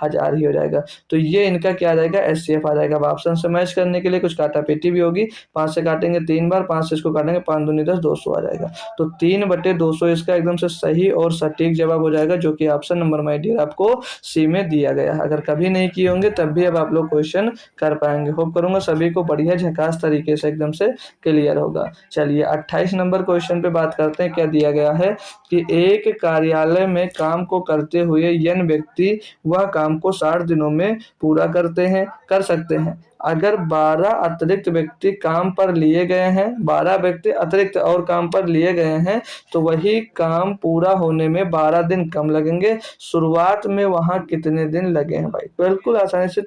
1000 ही हो जाएगा। तो ये इनका क्या आ जाएगा, एचसीएफ आ जाएगा। अब ऑप्शन से मैच करने के लिए कुछ काटा पेटी भी होगी, 5 से काटेंगे 3 बार, 5 से इसको काटेंगे 5 दूनी 10, 200 आ जाएगा। तो 3/200 इसका एकदम से सही और सटीक जवाब हो जाएगा, जो कि ऑप्शन नंबर माय डियर आपको सी में दिया गया है। अगर कभी नहीं किए होंगे तब भी अब आप लोग क्वेश्चन कर पाएंगे। होप करूंगा सभी को बढ़िया झकास तरीके से एकदम से क्लियर होगा। चलिए 28 नंबर क्वेश्चन पे बात करते हैं। क्या दिया गया है कि एक कार्यालय में काम को करते हुए n व्यक्ति वह काम को 60 दिनों में पूरा कर सकते हैं। अगर 12 अतिरिक्त व्यक्ति काम पर लिए गए हैं, 12 व्यक्ति अतिरिक्त और काम पर लिए गए हैं, तो वही काम पूरा होने में 12 दिन कम लगेंगे। शुरुआत में वहां कितने दिन लगे हैं भाई, बिल्कुल आसानी से।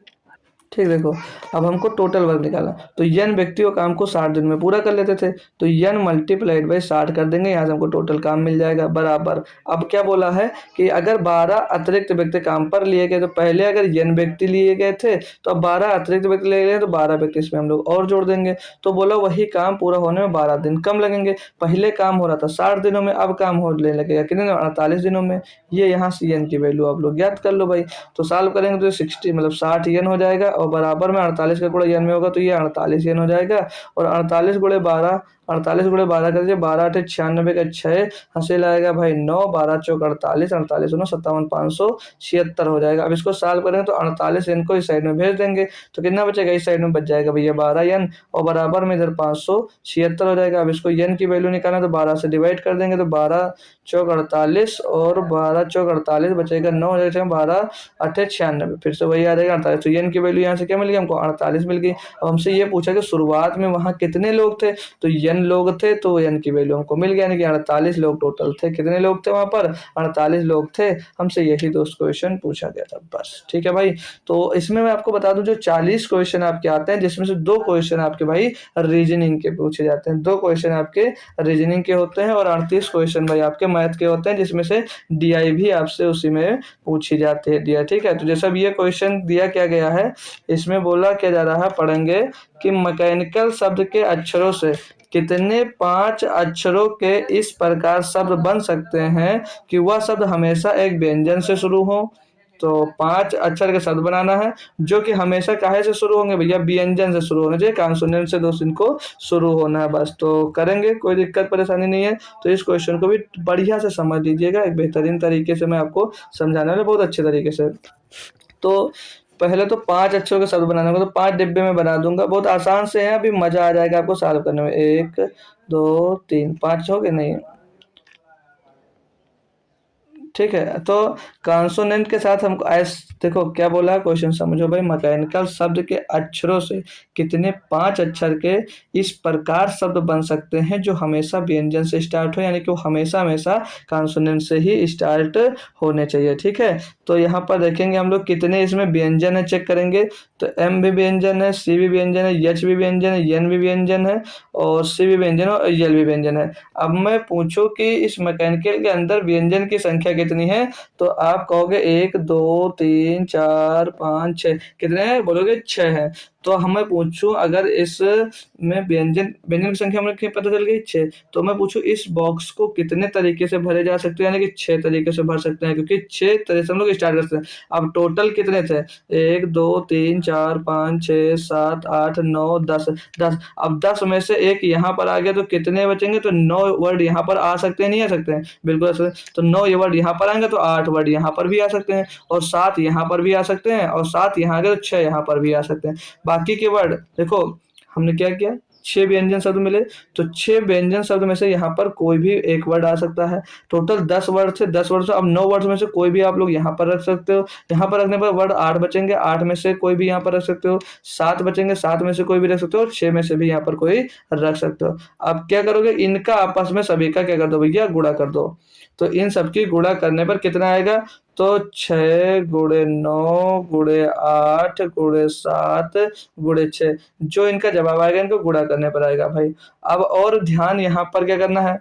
ठीक, देखो अब हमको टोटल वर्क निकालना, तो n व्यक्तियों काम को 60 दिन में पूरा कर लेते थे, तो n मल्टीप्लाइड बाई 60 कर देंगे, यहाँ से हमको टोटल काम मिल जाएगा बराबर। अब क्या बोला है कि अगर 12 अतिरिक्त व्यक्ति काम पर लिए गए, तो पहले अगर n व्यक्ति लिए गए थे तो अब 12 अतिरिक्त व्यक्ति लिए गए तो 12 व्यक्ति इसमें हम लोग और जोड़ देंगे। तो बोला वही काम पूरा होने में 12 दिन कम लगेंगे। पहले काम हो रहा था 60 दिनों में, अब काम होने लगेगा कितने, 48 दिनों में। ये यहाँ सी n की वैल्यू आप लोग याद कर लो भाई। तो सॉल्व करेंगे तो 60 मतलब 60 n हो जाएगा, और बराबर में 48 का गुणा n में होगा तो ये 48 n हो जाएगा। और 48 गुणे 12, 48 गुणे 12 कर दीजिए, 12 8 96 का 6 हासिल आएगा भाई 9, 12 चौक 48, 48 9 57 576 हो जाएगा। अब इसको सॉल्व करेंगे तो 48 n को इस साइड में भेज देंगे, तो कितना बचेगा, इस साइड में बच जाएगा भैया 12 n, और बराबर में इधर 576 हो जाएगा। अब इसको n की वैल्यू निकालना तो 12 से डिवाइड कर देंगे, तो 12 चौक 48 और 12 चौक 48 बचेगा 9 हो जाएगा, 12 8 96, फिर से वही आ जाएगा 48। तो n की वैल्यू यहाँ से क्या मिल गई हमको, 48 मिल गई। अब हमसे ये पूछा कि शुरुआत में वहां कितने लोग थे, तो n लोग थे, तो n की वैल्यू हमको मिल गया, यानी कि 48 लोग टोटल थे। कितने लोग थे वहां पर, 48 लोग थे। हमसे यही दोस्त क्वेश्चन पूछा गया था बस। ठीक है भाई, तो इसमें मैं आपको बता दूं जो 40 क्वेश्चन आपके आते हैं, जिसमें से 2 क्वेश्चन आपके भाई रीजनिंग के पूछे जाते हैं, 2 क्वेश्चन आपके रीजनिंग के होते हैं, और 38 क्वेश्चन भाई आपके मैथ के होते हैं, जिसमें से डीआई भी आपसे उसी में पूछी जाती है दिया। ठीक है, तो जैसा भी ये क्वेश्चन दिया क्या गया है, इसमें बोला क्या जा रहा है, पढ़ेंगे कि मैकेनिकल शब्द के अक्षरों से कितने 5 अक्षरों के इस प्रकार शब्द बन सकते हैं कि वह शब्द हमेशा एक व्यंजन से शुरू हो, तो 5 अक्षर के शब्द बनाना है जो कि हमेशा काहे से शुरू होंगे भैया, व्यंजन से शुरू होना चाहिए, कॉन्सोनेंट से दोस्त इनको शुरू होना है बस। तो करेंगे, कोई दिक्कत परेशानी नहीं है। तो इस क्वेश्चन को भी बढ़िया से समझ लीजिएगा, एक बेहतरीन तरीके से मैं आपको समझाने वाला, बहुत अच्छे तरीके से। तो पहले तो 5 अक्षरों के शब्द बनाने होगा, तो 5 डिब्बे में बना दूंगा, बहुत आसान से है, अभी मजा आ जाएगा आपको सॉल्व करने में। 1 2 3 5 हो गए नहीं, ठीक है। तो कॉन्सोनेंट के साथ हमको एस, देखो क्या बोला है क्वेश्चन, समझो भाई। मैकेनिकल शब्द के अक्षरों से कितने 5 अक्षर के इस प्रकार शब्द बन सकते हैं जो हमेशा व्यंजन से स्टार्ट हो, यानी कि वो हमेशा हमेशा कॉन्सोनेंट से ही स्टार्ट होने चाहिए, ठीक है। तो यहाँ पर देखेंगे हम लोग कितने इसमें व्यंजन है, चेक करेंगे। तो एम भी व्यंजन है, सी भी व्यंजन है, एच भी व्यंजन है, एन भी व्यंजन है, और सी भी व्यंजन है, और यल भी व्यंजन है। अब मैं पूछूं कि इस मैकेनिकल के अंदर व्यंजन की संख्या कितनी है, तो आप कहोगे 1 2 3 4 5 6, कितने हैं बोलोगे 6 है। तो हमें पूछूं अगर इस में व्यंजन व्यंजन की संख्या हमें पता चल गई 6, तो मैं पूछूं इस बॉक्स को कितने तरीके से भरे जा सकते हैं, यानी कि 6 तरीके से भर सकते हैं, क्योंकि 6 तरह से हम लोग स्टार्ट करते हैं। अब टोटल कितने थे, 1 2 3 4 5 6 7 8 9 10 10। अब 10 में से एक यहाँ पर आ गया तो कितने बचेंगे, तो 9 वर्ड यहाँ पर आ सकते हैं, नहीं आ सकते हैं, बिल्कुल आ सकते हैं। तो 9 ये वर्ड यहाँ पर आएंगे तो 8 वर्ड यहाँ पर भी आ सकते हैं, और 7 यहाँ पर भी आ सकते हैं, और 7 यहाँ आ गए तो 6 यहाँ पर भी आ सकते हैं। बाकी के वर्ड देखो, हमने क्या किया, 6 व्यंजन शब्द मिले, तो 6 व्यंजन शब्द में से यहाँ पर कोई भी एक वर्ड आ सकता है। टोटल 10 वर्ड थे, 10 वर्ड से अब 9 वर्ड में से कोई भी आप लोग यहाँ पर रख सकते हो। यहाँ पर रखने पर वर्ड 8 बचेंगे, 8 में से कोई भी यहाँ पर रख सकते हो। 7 बचेंगे, 7 में से कोई भी रख सकते हो, और 6 में से भी यहाँ पर कोई रख सकते हो। अब क्या करोगे, इनका आपस में सभी का क्या कर दो भैया, गुणा कर दो। तो इन सबकी गुणा करने पर कितना आएगा, तो 6 गुणे 9 गुणे 8 गुणे 7 गुणे 6, जो इनका जवाब आएगा इनको गुणा करने पर आएगा भाई। अब और ध्यान यहाँ पर क्या करना है,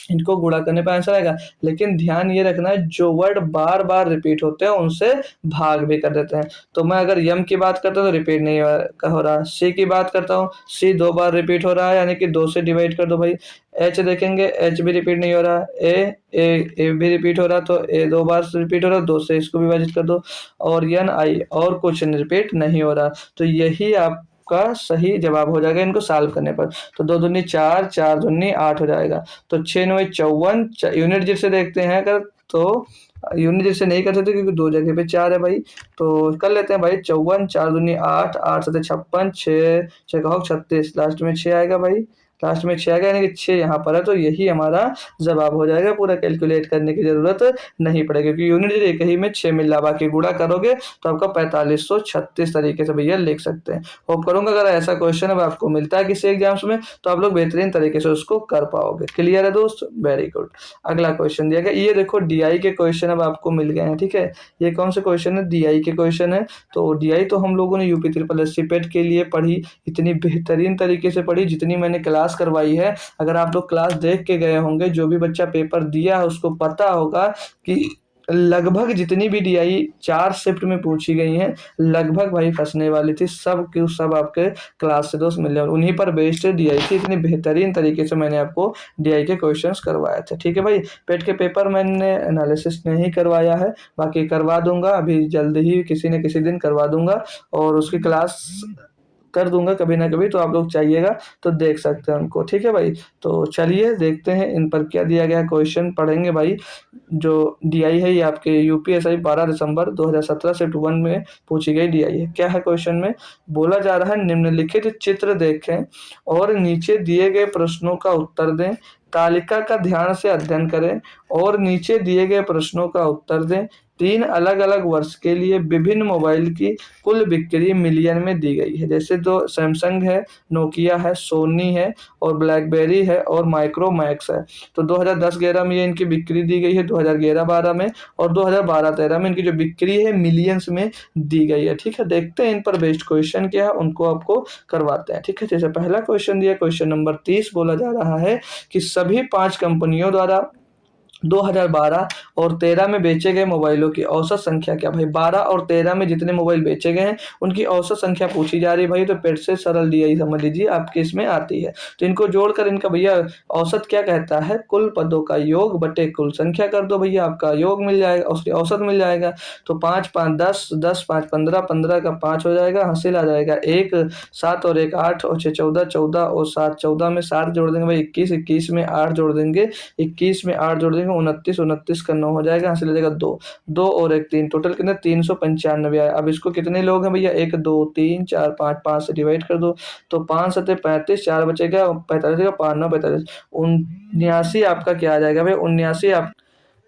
इनको गुणा करने पर आंसर आएगा, लेकिन ध्यान ये रखना है जो वर्ड बार बार रिपीट होते हैं उनसे भाग भी कर देते हैं। तो मैं अगर यम की बात करता हूँ तो रिपीट नहीं हो रहा, सी की बात करता हूँ, सी 2 बार रिपीट हो रहा है, यानी कि 2 से डिवाइड कर दो भाई। एच देखेंगे, एच भी रिपीट नहीं हो रहा, ए भी रिपीट हो रहा, तो ए 2 बार रिपीट हो रहा, 2 से इसको विभाजित कर दो। और एन आई, और कुछ रिपीट नहीं हो रहा, तो यही आपका सही जवाब हो जाएगा इनको सॉल्व करने पर। तो 2 दूनी 4, 4 दूनी 8 हो जाएगा। तो 6 9 54, यूनिट जिससे देखते हैं अगर, तो यूनिट जिससे नहीं कर सकते क्योंकि 2 जगह पे 4 है भाई, तो कर लेते हैं भाई। 54, 4 दूनी 8, 8 7 56, 6 6 कहो 36, लास्ट में 6 आएगा भाई, लास्ट में 6 आएगा, यानी कि 6 यहाँ पर है, तो यही हमारा जवाब हो जाएगा। पूरा कैलकुलेट करने की जरूरत नहीं पड़ेगी, क्योंकि यूनिट एक ही में 6 मिल रहा, बाकी गुणा करोगे तो आपका 4536 तरीके से भैया लिख सकते हैं। होप करूंगा अगर ऐसा क्वेश्चन अब आपको मिलता है किसी एग्जाम्स में तो आप लोग बेहतरीन तरीके से उसको कर पाओगे। क्लियर है दोस्त, वेरी गुड। अगला क्वेश्चन दिया गया, ये देखो डीआई के क्वेश्चन अब आपको मिल गए हैं, ठीक है। ये कौन से क्वेश्चन है, डीआई के क्वेश्चन है। तो डीआई तो हम लोगों ने यूपी ट्रिपल एस पेट के लिए पढ़ी, इतनी बेहतरीन तरीके से पढ़ी जितनी मैंने क्लास करवाई है। अगर आप लोग क्लास देख के गए होंगे, जो भी बच्चा पेपर दिया है उसको पता होगा कि लगभग जितनी भी डीआई 4 शिफ्ट में पूछी गई हैं, लगभग भाई फंसने वाली थी, सब के सब आपके क्लास से दोस्त मिले, और उन्हीं पर बेस्ड डीआई थी। इतनी बेहतरीन तरीके से मैंने आपको डीआई के क्वेश्चंस करवाए थे, ठीक है भाई। पेट के पेपर मैंने एनालिसिस नहीं करवाया है, बाकी करवा दूंगा अभी जल्द ही, किसी न किसी दिन करवा दूंगा, और उसकी क्लास कर दूंगा कभी ना कभी, तो आप लोग चाहिएगा तो देख सकते हैं उनको, ठीक है भाई। तो चलिए देखते हैं इन पर क्या दिया गया क्वेश्चन, पढ़ेंगे भाई। जो डीआई है ये आपके यूपीएसआई 12 दिसंबर 2017 शिफ्ट 1 में पूछी गई डीआई है। क्या है क्वेश्चन में, बोला जा रहा है निम्नलिखित चित्र देखें और नीचे दिए गए प्रश्नों का उत्तर दें, तालिका का ध्यान से अध्ययन करें और नीचे दिए गए प्रश्नों का उत्तर दें। 3 अलग अलग वर्ष के लिए विभिन्न मोबाइल की कुल बिक्री मिलियन में दी गई है, जैसे तो सैमसंग है, नोकिया है, सोनी है, और ब्लैकबेरी है, और माइक्रोमैक्स है। तो 2010-11 में ये इनकी बिक्री दी गई है, 2011-12 में, और 2012-13 में इनकी जो बिक्री है मिलियंस में दी गई है, ठीक है। देखते हैं इन पर बेस्ड क्वेश्चन क्या है, उनको आपको करवाते हैं, ठीक है। जैसे पहला क्वेश्चन दिया, क्वेश्चन नंबर 30, बोला जा रहा है कि सभी 5 कंपनियों द्वारा 2012 और 13 में बेचे गए मोबाइलों की औसत संख्या क्या भाई? 12 और 13 में जितने मोबाइल बेचे गए हैं उनकी औसत संख्या पूछी जा रही है भाई। तो पेट से सरल डी आई समझ लीजिए आपके इसमें आती है। तो इनको जोड़कर इनका भैया औसत क्या कहता है? कुल पदों का योग बटे कुल संख्या कर दो भैया, आपका योग मिल जाएगा, उसकी औसत मिल जाएगा। तो 5 5 10, 10 5 15, 15 का 5 हो जाएगा, हासिल आ जाएगा 1 7 और 1 8 और 6 14, 14 और 7 14 में 7 जोड़ देंगे भाई 21, 21 में 8 जोड़ देंगे, 21 में 8 जोड़ देंगे 29, 29 का 9 हो जाएगा, हासिल हो जाएगा 2, 2 और 1 3, टोटल कितने 395 आया। अब इसको कितने लोग हैं भैया? 1 2 3 4 5, 5 से डिवाइड कर दो। तो 5 सते 35, 4 बचेगा 45 का 5 9 45, 79 आपका क्या आ जाएगा भाई? 79 आप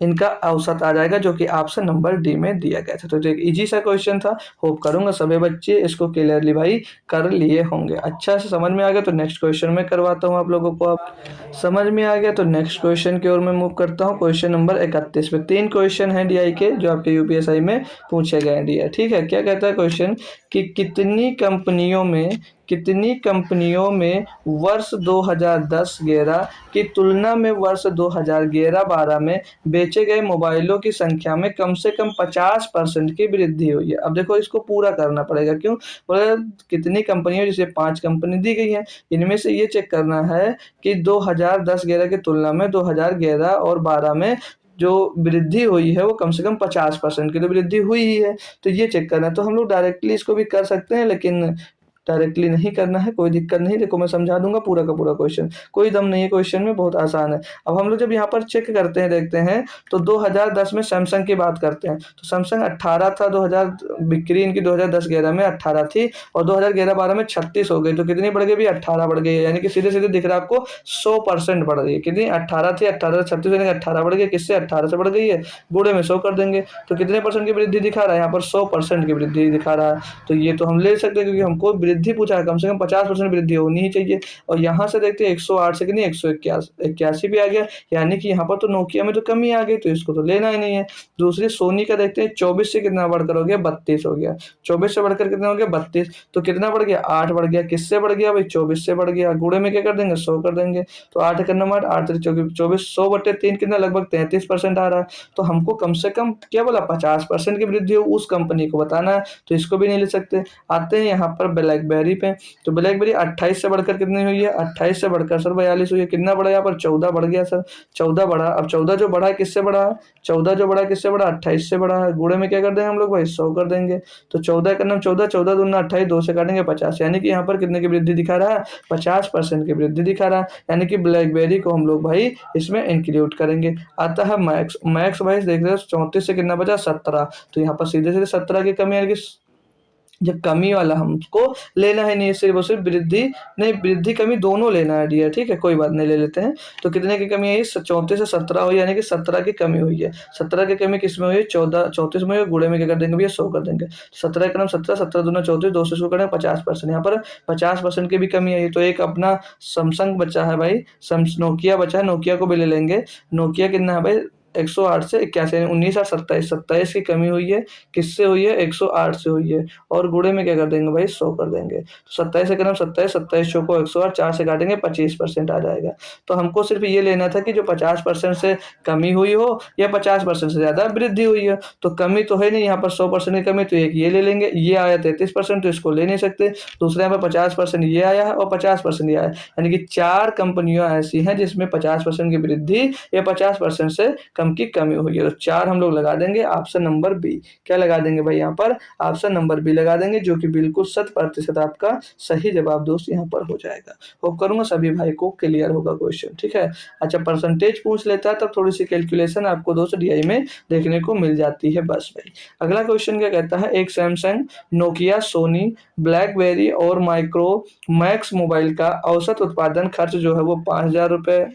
इनका औसत आ जाएगा, जो कि ऑप्शन नंबर डी में दिया गया था। तो एक इजी सा क्वेश्चन था, होप करूंगा सभी बच्चे इसको क्लियरली भाई कर लिए होंगे। अच्छा से समझ में आ गया तो नेक्स्ट क्वेश्चन में करवाता हूँ आप लोगों को। आप समझ में आ गया तो नेक्स्ट क्वेश्चन की ओर मैं मूव करता हूँ। क्वेश्चन नंबर 31 में 3 क्वेश्चन है डीआई के जो आपके यूपीएसआई में पूछे गए हैं डीआई। ठीक है, क्या कहता है क्वेश्चन कि कितनी कंपनियों में वर्ष 2010-11 की तुलना में वर्ष 2011-12 में बेचे गए मोबाइलों की संख्या में कम से कम 50% की वृद्धि हुई है। अब देखो इसको पूरा करना पड़ेगा, क्यों बोले? कितनी कंपनियों, जैसे 5 कंपनी दी गई है, इनमें से ये चेक करना है कि 2010-11 की तुलना में 2011 और 12 में जो वृद्धि हुई है वो कम से कम 50% की तो वृद्धि हुई ही है। तो ये चेक करना है। तो हम लोग डायरेक्टली इसको भी कर सकते हैं, लेकिन डायरेक्टली नहीं करना है, कोई दिक्कत नहीं। देखो मैं समझा दूंगा पूरा का पूरा क्वेश्चन, कोई दम नहीं है क्वेश्चन में, बहुत आसान है। अब हम लोग जब यहाँ पर चेक करते हैं, देखते हैं तो 2010 में सैमसंग की बात करते हैं तो सैमसंग 18 था, 2000 बिक्री इनकी 2010-11 में 18 थी और 2011-12 में 36 हो गई। तो कितनी बढ़ गई भी? 18 बढ़ गई है, यानी कि सीधे सीधे दिख रहा है आपको 100% बढ़ गई है। कितनी? 18 थी, 18 से 36 यानी 18 बढ़ गई। किससे? 18 से बढ़ गई है, गुणे में 100 कर देंगे। तो कितने परसेंट की वृद्धि दिखा रहा है यहाँ पर? 100% की वृद्धि दिखा रहा है। तो ये तो हम ले सकते हैं, क्योंकि हमको वृद्धि पूछा है, कम से कम 50% वृद्धि होनी ही चाहिए। और यहाँ से देखते हैं 108 से कितनी 181 भी आ गया, यानी कि यहाँ पर तो नोकिया में तो कमी आ गई, तो इसको तो लेना ही नहीं है। दूसरी सोनी का देखते हैं, 24 से कितना बढ़कर हो गया? 32 हो गया। 24 से बढ़कर कितना हो गया? 32। तो कितना बढ़ गया? 8 बढ़ गया। किससे बढ़ गया भाई? 24 से बढ़ गया। गुणे में क्या कर देंगे? 100 कर देंगे। तो 8 का नंबर 8 24, 100/3 कितना? लगभग 33% आ रहा है। तो हमको कम से कम क्या बोला? 50% की वृद्धि हो उस कंपनी को बताना है, तो इसको भी नहीं ले सकते। आते हैं यहाँ पर ब्लैकबेरी पे। तो ब्लैकबेरी 28 से बढ़कर कितनी हुई है? 28 से बढ़कर सर 42 हुई है। कितना बढ़ा यहाँ पर? 14 बढ़ गया सर, 14 बढ़ा। अब 14 जो बढ़ा है किससे बढ़ा है? 14 जो बढ़ा किससे बढ़ा? 28 से बढ़ा है। गुणे में क्या कर देंगे हम लोग भाई? 100 कर देंगे। तो 14 का नाम 14, 14 दूना 28, 2 से काटेंगे 50, यानी कि यहाँ पर कितने की वृद्धि दिखा रहा है? 50% की वृद्धि दिखा रहा है, यानी कि ब्लैकबेरी को हम लोग भाई इसमें इंक्लूड करेंगे। आता है मैक्स। मैक्स भाई देख रहे हो 34 से कितना बचा? 17। तो यहाँ पर सीधे सीधे 17 की कमी, यानी कि जब कमी वाला हमको लेना है, नहीं सिर्फ और सिर्फ वृद्धि नहीं, वृद्धि कमी दोनों लेना है डियर। ठीक है, कोई बात नहीं, ले लेते हैं। तो कितने की कमी आई? 34 से 17 हुई, यानी कि 17 की कमी हुई है। 17 की कमी किस में हुई? 34 में हुई। गुणे में क्या कर देंगे भैया? 100 कर देंगे। 17 का नाम 17, 17 दूना 34, 2 से इसको करेंगे 50%। यहाँ पर 50% की भी कमी आई। तो एक अपना सैमसंग बचा है भाई, नोकिया बचा है, नोकिया को भी ले लेंगे। नोकिया कितना है भाई? 108 से 81, 19 और 27, 27 की कमी हुई है। किससे हुई है? 108 से हुई है। और गुणे में क्या कर देंगे भाई? 100 कर देंगे। तो 27 से करें 27, 27 को 108, 4 से काटेंगे 25% आ जाएगा। तो हमको सिर्फ ये लेना था कि जो 50% से कमी हुई हो या 50% से ज्यादा वृद्धि हुई है। तो कमी तो है नहीं यहाँ पर, 100% की कमी, तो एक ये ले लेंगे। ये आया 33%, तो इसको ले नहीं सकते। दूसरे यहाँ पर 50% ये आया है और 50% ये आया है, यानी कि 4 कंपनियां ऐसी हैं जिसमें 50% की वृद्धि या 50% से कम की कमी हुई है। तो 4 हम लोग लगा देंगे ऑप्शन नंबर बी। क्या लगा देंगे भाई? यहाँ पर ऑप्शन नंबर बी लगा देंगे, जो कि बिल्कुल 100% आपका सही जवाब दोस्त यहाँ पर हो जाएगा। होप करूंगा सभी भाई को क्लियर होगा क्वेश्चन। ठीक है, अच्छा परसेंटेज पूछ लेता है तब थोड़ी सी कैलकुलेशन आपको दोस्त डीआई में देखने को मिल जाती है बस भाई। अगला क्वेश्चन क्या कहता है? एक सैमसंग, नोकिया, सोनी, ब्लैकबेरी और माइक्रोमैक्स मोबाइल का औसत उत्पादन खर्च जो है वो 5,000 रुपए,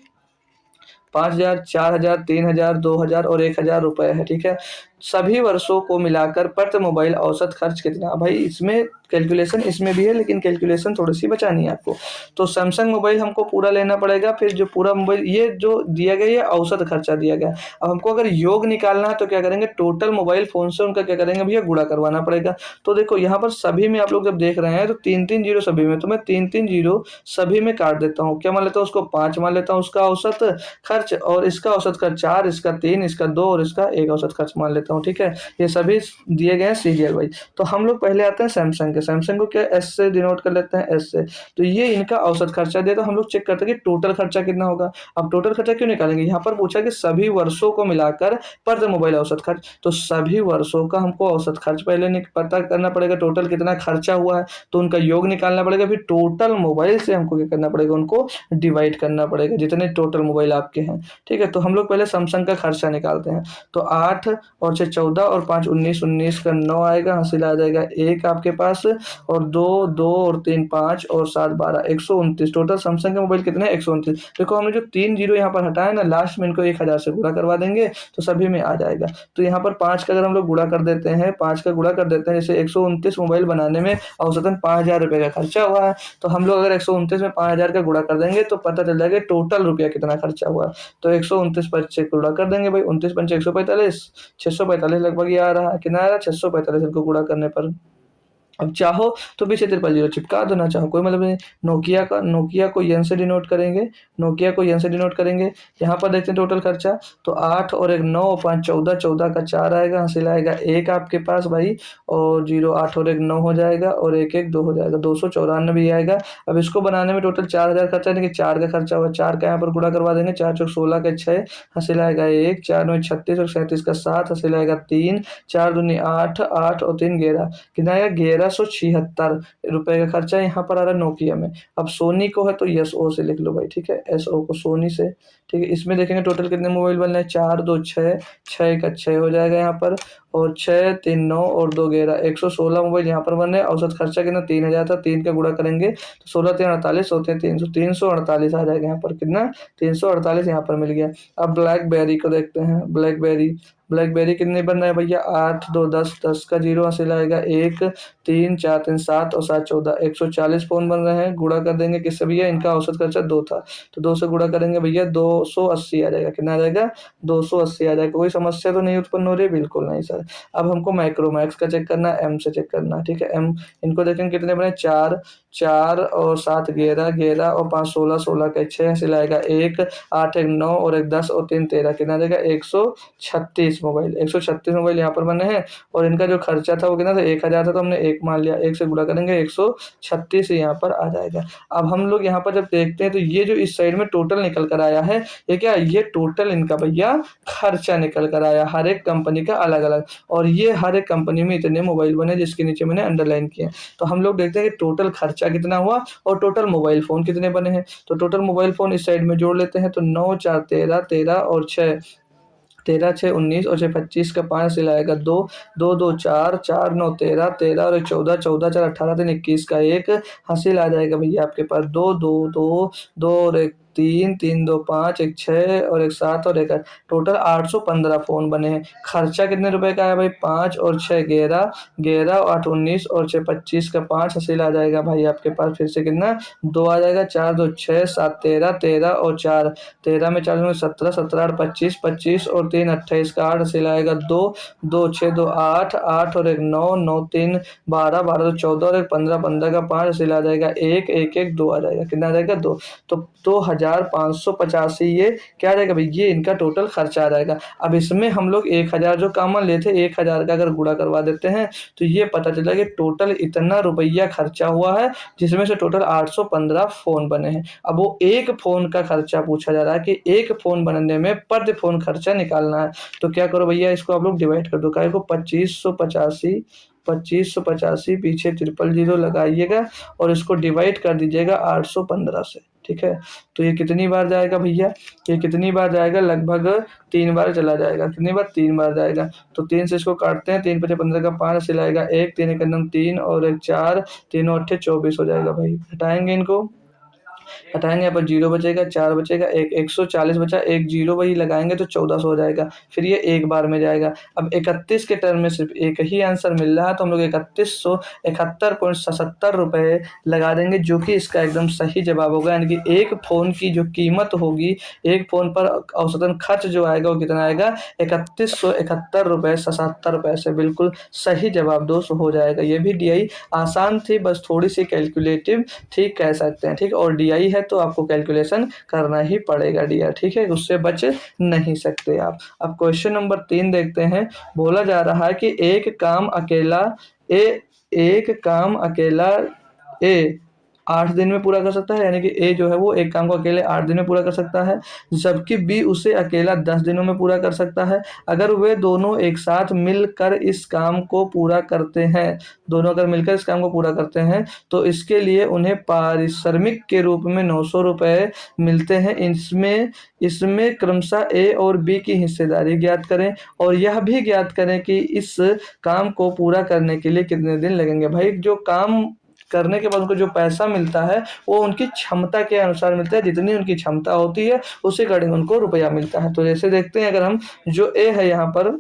5,000, 4,000, 3,000, 2,000 और 1,000 रुपए है। ठीक है, सभी वर्षों को मिलाकर प्रति मोबाइल औसत खर्च कितना? भाई इसमें कैलकुलेशन इसमें भी है, लेकिन कैलकुलेशन थोड़ी सी बचानी है आपको। तो सैमसंग मोबाइल हमको पूरा लेना पड़ेगा, फिर जो पूरा मोबाइल ये जो दिया गया है औसत खर्चा दिया गया। अब हमको अगर योग निकालना है तो क्या करेंगे, टोटल मोबाइल फ़ोन से उनका क्या करेंगे भैया, गुणा करवाना पड़ेगा। तो देखो यहाँ पर सभी में आप लोग जब देख रहे हैं तो 3-3 जीरो सभी में, तो मैं 3-3 जीरो सभी में काट देता हूँ। क्या मान लेता हूँ, उसको 5 मान लेता हूँ उसका औसत खर्च, और इसका औसत खर्च 4, इसका 3, इसका 2 और इसका 1 औसत खर्च मान लेता हूँ। ठीक है, ये सभी दिए गए हैं सीरियल वाइज। तो हम लोग पहले आते हैं सैमसंग के। सैमसंग को क्या एस से डिनोट कर लेते हैं, एस से। तो ये इनका औसत खर्चा दिया, तो हम लोग चेक करते हैं कि टोटल खर्चा कितना होगा। अब टोटल खर्चा क्यों निकालेंगे, यहाँ पर पूछा कि सभी वर्षों को मिलाकर पर मोबाइल औसत खर्च, तो सभी वर्षों का हमको औसत खर्च पहले पता करना पड़ेगा, टोटल कितना खर्चा हुआ है, तो उनका योग निकालना पड़ेगा। फिर टोटल मोबाइल से हमको क्या करना पड़ेगा, उनको डिवाइड करना पड़ेगा, जितने टोटल मोबाइल आपके हैं। ठीक है, तो हम लोग पहले सैमसंग का खर्चा निकालते हैं। तो 8 और 6 14 और 5 19, 19 का 9 आएगा, हासिल आ जाएगा 1 आपके पास, और 2 2 और 3 5 और 7 12, 129। टोटल सैमसंग के मोबाइल कितने हैं, 129। देखो हमने जो 3 जीरो यहाँ पर हटाया ना लास्ट में, इनको 1000 से गुणा करवा देंगे तो सभी में आ जाएगा। तो यहाँ पर 5 का अगर हम लोग गुणा कर देते हैं, 5 का गुणा कर देते हैं, जैसे 129 मोबाइल बनाने में औसतन 5000 रुपये का खर्चा हुआ है, तो हम लोग अगर 129 में 5000 का गुणा कर देंगे तो पता चल जाएगा टोटल रुपया कितना खर्चा हुआ है। तो 129 पर 6 गुणा कर देंगे भाई, 29 पंच 145, 645 लगभग ये आ रहा है, कितना आ रहा है 645 इनको गुणा करने पर। अब चाहो तो पीछे 350 चिपका दो, ना चाहो कोई मतलब नहीं। नोकिया को एन से डिनोट करेंगे, नोकिया को एन से डिनोट करेंगे। यहाँ पर देखते हैं टोटल खर्चा, तो 8 और 1 9, 5 14, 14 का 4 आएगा, हासिल आएगा 1 आपके पास भाई, और 0 8 और 1 9 हो जाएगा, और 1 1 2 हो जाएगा, 294 आएगा। अब इसको बनाने में टोटल 4000 खर्चा है, लेकिन 4 का खर्चा हुआ, 4 का यहाँ पर गुणा करवा देंगे, 4 चौक 16 का 6, हासिल आएगा 1, 4 9 36 और 37 का 7, हासिल आएगा 3, 4 दूनी 8, 8 और 3 11, कितना आएगा 1176 रुपए का खर्चा यहाँ पर आ रहा है नोकिया में। अब सोनी को है तो एस ओ से लिख लो भाई, ठीक है, एस ओ को सोनी से। ठीक है, इसमें देखेंगे टोटल कितने मोबाइल बन रहे हैं, 4 2 6, 6 का 6 हो जाएगा यहाँ पर, और 6 3 9 और 2 11, 116 मोबाइल यहाँ पर बन रहे हैं। औसत खर्चा कितना 3000 था, 3 का गुणा करेंगे तो 16 3 48 होते हैं 300, 348 आ जाएगा यहाँ पर, कितना 348 यहाँ पर मिल गया। अब ब्लैकबेरी को देखते हैं, ब्लैकबेरी कितने बन रहे हैं भैया, 8 2 10, 10 का 0 हासिल आएगा 1, 3 4 3 7 और 7 14, 140 फोन बन रहे हैं। गुणा कर देंगे किससे भैया, इनका औसत खर्चा 2 था, तो 2 से गुणा करेंगे भैया 280 आ जाएगा, कितना आ जाएगा 280 आ जाएगा। कोई समस्या तो नहीं उत्पन्न हो रही, बिल्कुल नहीं सर। अब हमको माइक्रोमैक्स का चेक करना है, एम से चेक करना है। ठीक है, एम इनको देखेंगे कितने बने, 4 4 और 7 11 11 और 5 16, 16 का 6 हासिल आएगा 1, 8 1 9 और 1 10 और 3 13, कितना आ जाएगा 136 मोबाइल, 136 मोबाइल यहाँ पर बने हैं। और इनका जो खर्चा था वो कितना था, 1000 था, तो हमने 1 मान लिया, 1 से गुणा करेंगे 136 यहाँ पर आ जाएगा। अब हम लोग यहाँ पर जब देखते हैं तो ये जो इस साइड में टोटल निकल कर आया है, ये क्या, ये टोटल इनका भैया खर्चा निकल कर आया, हर एक कंपनी का अलग अलग, और ये हर एक कंपनी में इतने मोबाइल बने जिसके नीचे मैंने अंडरलाइन किए। तो हम लोग देखते हैं कि टोटल खर्चा कितना हुआ और टोटल मोबाइल फोन कितने बने हैं। तो टोटल मोबाइल फोन इस साइड में जोड़ लेते हैं, तो 9 4 13, 13 और 6, 13 6 19 और 6 25 का 5 सिलाएगा 2, 2 2 4, 4 9 13, 13 और 1 14, 14 4 18 3 21 का 1 हासिल आ जाएगा भैया आपके पास 2 2 2 2 और 1 3 3 2 5 1 6 और 1 7 और 1 8, टोटल 815 फोन बने हैं। खर्चा कितने रुपए का है भाई, 5 और 6 11, 11 और 8 19 और 6 25 का 5 हासिल आ जाएगा भाई आपके पास, फिर से कितना 2 आ जाएगा, 4 2 6 7 13, 13 और 4, 13 में 4 17, 17 8 25, 25 और 3 28 का 8 हासिल आएगा 2, 2 6 2 8, 8 और 1 9, 9 3 12, 12 2 14 और 1 15, 15 का 5 हासिल आ जाएगा 1 1 1 2 आ जाएगा, कितना आ जाएगा 2, तो 2585 ये क्या आ जाएगा भाई, ये इनका टोटल खर्चा आ जाएगा। अब इसमें हम लोग 1000 जो कॉमन लेते, 1000 का अगर गुणा करवा देते हैं तो ये पता चला कि टोटल इतना रुपया खर्चा हुआ है, जिसमें से टोटल 815 फोन बने हैं। अब वो एक फोन का खर्चा पूछा जा रहा है कि एक फोन बनने में प्रति फोन खर्चा निकालना है, तो क्या करो भैया, इसको आप लोग डिवाइड कर दो, काय को 2585 पीछे 000 लगाइएगा और इसको डिवाइड कर दीजिएगा 815 से। ठीक है, तो ये कितनी बार जाएगा भैया, ये कितनी बार जाएगा, लगभग 3 बार चला जाएगा, कितनी बार 3 बार जाएगा। तो 3 से इसको काटते हैं, 3 5 15 का 5 सिलाएगा 1, 3 1 3 और 1 4, 3 8 24 हो जाएगा भाई, हटाएंगे इनको हटाएंगे यहाँ पर 0 बचेगा, 4 बचेगा, 140 बचा, एक 0 वही लगाएंगे तो 1400 हो जाएगा। फिर ये एक बार में जाएगा। अब 31 के टर्म में सिर्फ एक ही आंसर मिल रहा है तो हम लोग 3171.77 रुपये लगा देंगे, जो कि इसका एकदम सही जवाब होगा। यानी कि एक फ़ोन की जो कीमत होगी, एक फ़ोन पर औसतन खर्च जो आएगा वो कितना आएगा, 3171.77 पैसे। बिल्कुल सही जवाब दोस्त हो जाएगा। ये भी डीआई आसान थी, बस थोड़ी सी कैलकुलेटिव थी कह सकते हैं, ठीक। और डीआई है तो आपको कैलकुलेशन करना ही पड़ेगा डीआर, ठीक है, उससे बच नहीं सकते आप। अब क्वेश्चन नंबर 3 देखते हैं। बोला जा रहा है कि एक काम अकेला ए 8 दिन में पूरा कर सकता है। यानी कि ए जो है वो एक काम को अकेले 8 दिन में पूरा कर सकता है, जबकि बी उसे अकेला 10 दिनों में पूरा कर सकता है। अगर वे दोनों एक साथ मिलकर इस काम को पूरा करते हैं, दोनों अगर मिलकर इस काम को पूरा करते हैं तो इसके लिए उन्हें पारिश्रमिक के रूप में 900 रुपये मिलते हैं। इसमें इसमें क्रमशः ए और बी की हिस्सेदारी ज्ञात करें और यह भी ज्ञात करें कि इस काम को पूरा करने के लिए कितने दिन लगेंगे। भाई जो काम करने के बाद उनको जो पैसा मिलता है वो उनकी क्षमता के अनुसार मिलता है, जितनी उनकी क्षमता होती है उसी अकॉर्डिंग उनको रुपया मिलता है। तो जैसे देखते हैं, अगर हम जो ए है यहाँ पर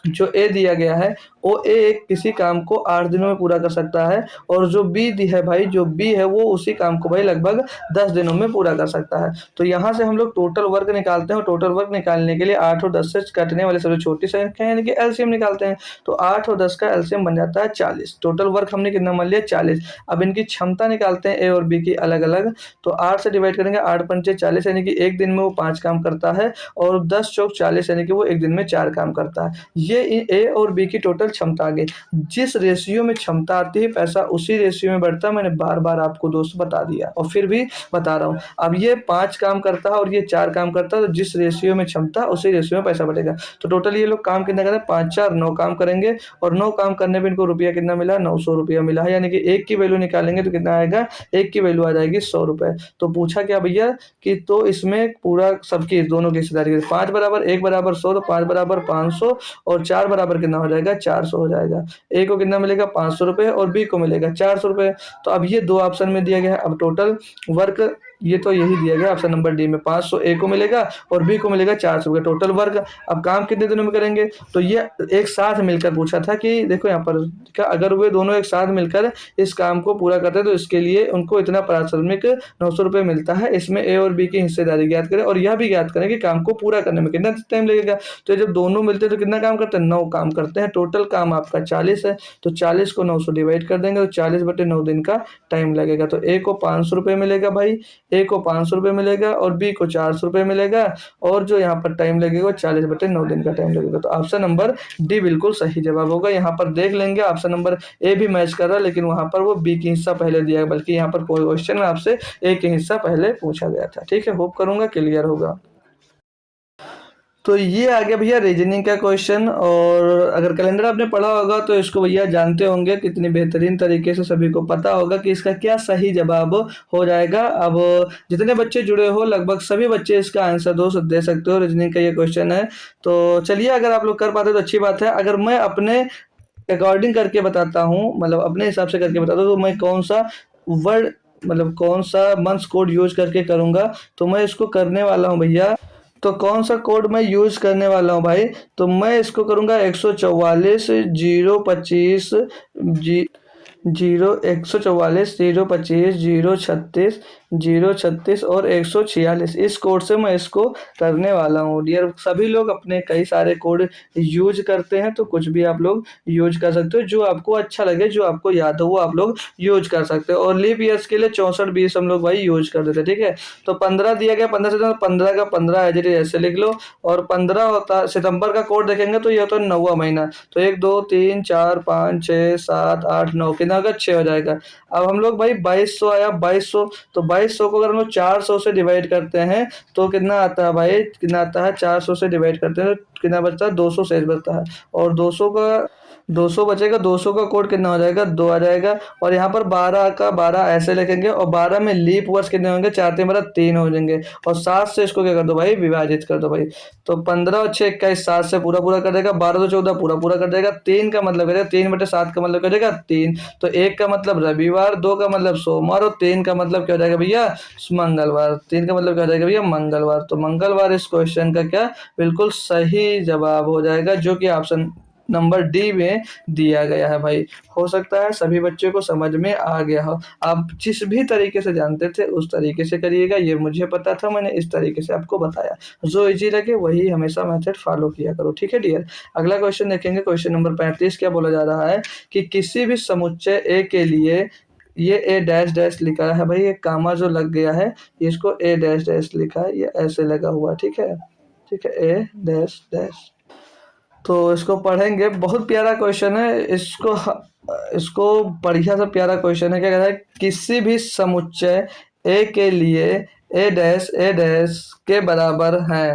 जो ए दिया गया है वो ए किसी काम को 8 दिनों में पूरा कर सकता है, और जो बी दी है भाई, जो बी है वो उसी काम को भाई लगभग 10 दिनों में पूरा कर सकता है। तो यहाँ से हम लोग टोटल वर्क निकालते हैं। टोटल वर्क निकालने के लिए 8 और 10 से कटने वाले सबसे छोटी संख्या यानी कि एलसीएम निकालते हैं। तो 8 और 10 का एलसीएम बन जाता है 40। टोटल वर्क हमने कितना मान लिया, 40। अब इनकी क्षमता निकालते हैं ए और बी की अलग अलग। तो 8 से डिवाइड करेंगे, 8 पंचे 40 यानी कि एक दिन में वो 5 काम करता है, और 10 चौक 40 यानी कि वो एक दिन में 4 काम करता है। ये ए और बी की टोटल क्षमता आ गई। जिस रेशियो में क्षमता आती है पैसा उसी रेशियो में बढ़ता है। मैंने बार बार आपको दोस्त बता दिया और फिर भी बता रहा हूँ। अब ये 5 काम करता है और ये 4 काम करता है, तो जिस रेशियो में क्षमता उसी रेशियो में पैसा बढ़ेगा। तो टोटल ये लोग काम कितना करें, 5 4 9 काम करेंगे, और 9 काम करने पे इनको रुपया कितना मिला, 900 रुपया मिला है। यानी कि एक की वैल्यू निकालेंगे तो कितना आएगा, एक की वैल्यू आ जाएगी 100 रुपये। तो पूछा क्या भैया कि तो इसमें पूरा सबकी दोनों की हिस्सेदारी 5 बराबर 1 बराबर 100, तो 5 बराबर 500 और 4 बराबर कितना हो जाएगा, 400 हो जाएगा। ए को कितना मिलेगा, 500 रुपये, और बी को मिलेगा 400 रुपये। तो अब ये दो ऑप्शन में दिया गया है। अब टोटल वर्क ये तो यही दिया गया ऑप्शन नंबर डी में, 500 ए को मिलेगा और बी को मिलेगा 400 रुपये। टोटल वर्क अब काम कितने दिनों में करेंगे, तो ये एक साथ मिलकर पूछा था कि देखो यहाँ पर अगर वे दोनों एक साथ मिलकर इस काम को पूरा करते हैं तो इसके लिए उनको इतना पारिश्रमिक 900 रुपये मिलता है। इसमें ए और बी की हिस्सेदारी ज्ञात करें और यह भी ज्ञात करें कि काम को पूरा करने में कितना टाइम लगेगा। तो जब दोनों मिलते हैं तो कितना काम करते हैं, 9 काम करते हैं। टोटल काम आपका 40 है, तो 40 को 9 से डिवाइड कर देंगे तो 40/9 दिन का टाइम लगेगा। तो ए को 500 रुपये मिलेगा भाई, ए को 500 रुपये मिलेगा और बी को 400 रुपये मिलेगा, और जो यहाँ पर टाइम लगेगा वो 40/9 दिन का टाइम लगेगा। तो ऑप्शन नंबर डी बिल्कुल सही जवाब होगा। यहाँ पर देख लेंगे ऑप्शन नंबर ए भी मैच कर रहा है, लेकिन वहाँ पर वो बी की हिस्सा पहले दिया है, बल्कि यहाँ पर कोई क्वेश्चन में आपसे ए की हिस्सा पहले पूछा गया था। ठीक है, होप करूंगा क्लियर होगा। तो ये आ गया भैया रीजनिंग का क्वेश्चन, और अगर कैलेंडर आपने पढ़ा होगा तो इसको भैया जानते होंगे, कितनी बेहतरीन तरीके से सभी को पता होगा कि इसका क्या सही जवाब हो जाएगा। अब जितने बच्चे जुड़े हो लगभग सभी बच्चे इसका आंसर दे सकते हो। रीजनिंग का ये क्वेश्चन है, तो चलिए अगर आप लोग कर पाते तो अच्छी बात है। अगर मैं अपने अकॉर्डिंग करके बताता हूँ, मतलब अपने हिसाब से करके बताता हूँ, तो मैं कौन सा वर्ड मतलब कौन सा मंथ्स कोड यूज करके करूँगा, तो मैं इसको करने वाला हूँ भैया। तो कौन सा कोड मैं यूज करने वाला हूँ भाई, तो मैं इसको करूँगा 144 025 जी 144 025 036 और 146 इस कोड से मैं इसको करने वाला हूँ डियर। सभी लोग अपने कई सारे कोड यूज करते हैं, तो कुछ भी आप लोग यूज कर सकते हो, जो आपको अच्छा लगे, जो आपको याद हो वो आप लोग यूज कर सकते हो। और लीप ईयर्स के लिए 64-20 हम लोग भाई यूज कर देते हैं। ठीक है, तो 15 दिया गया, 15 से 15 का 15 एज इट इज ऐसे लिख लो, और 15 होता सितंबर का कोड देखेंगे तो ये होता है 9वां महीना। तो 1 2 3 4 5 6 7 8 9 कितना होगा, 6 हो जाएगा। अब हम लोग भाई 2200 आया, 2200, तो 2200 को अगर हम लोग 400 से डिवाइड करते हैं तो कितना आता है भाई, कितना आता है, 400 से डिवाइड करते हैं तो कितना बचता है, 200 शेष बचता है। और 200 का 200 बचेगा, 200 का कोड कितना हो जाएगा, 2 आ जाएगा। और यहाँ पर 12 का 12 ऐसे लिखेंगे और 12 में लीप वर्ष कितने होंगे, 4 3 12 3 हो जाएंगे। और 7 से इसको क्या कर दो भाई, विभाजित कर दो भाई। तो 15 और 6 21, 7 से पूरा पूरा कर देगा, 12 तो 14 पूरा पूरा कर देगा। 3 का मतलब करेगा 3/7 का मतलब करेगा 3। तो 1 का मतलब रविवार, 2 का मतलब सोमवार और 3 का मतलब क्या हो जाएगा भैया, मंगलवार। 3 का मतलब क्या हो जाएगा भैया, मंगलवार। तो मंगलवार इस क्वेश्चन का क्या बिल्कुल सही जवाब हो जाएगा, जो कि ऑप्शन नंबर डी में दिया गया है भाई। हो सकता है सभी बच्चों को समझ में आ गया हो। आप जिस भी तरीके से जानते थे उस तरीके से करिएगा, ये मुझे पता था, मैंने इस तरीके से आपको बताया। जो इजी लगे वही हमेशा मेथड फॉलो किया करो, ठीक है डियर। अगला क्वेश्चन देखेंगे, क्वेश्चन नंबर 35। क्या बोला जा रहा है कि किसी भी समुच्चय ए के लिए, ये ए डैश डैश लिखा है भाई, ये कामा जो लग गया है इसको ए डैश डैश लिखा है, ये ऐसे लगा हुआ, ठीक है, ठीक है, ए डैश डैश। तो इसको पढ़ेंगे, बहुत प्यारा क्वेश्चन है, इसको बढ़िया सा प्यारा क्वेश्चन है। क्या कहता है, किसी भी समुच्चय ए के लिए ए डैश के बराबर है।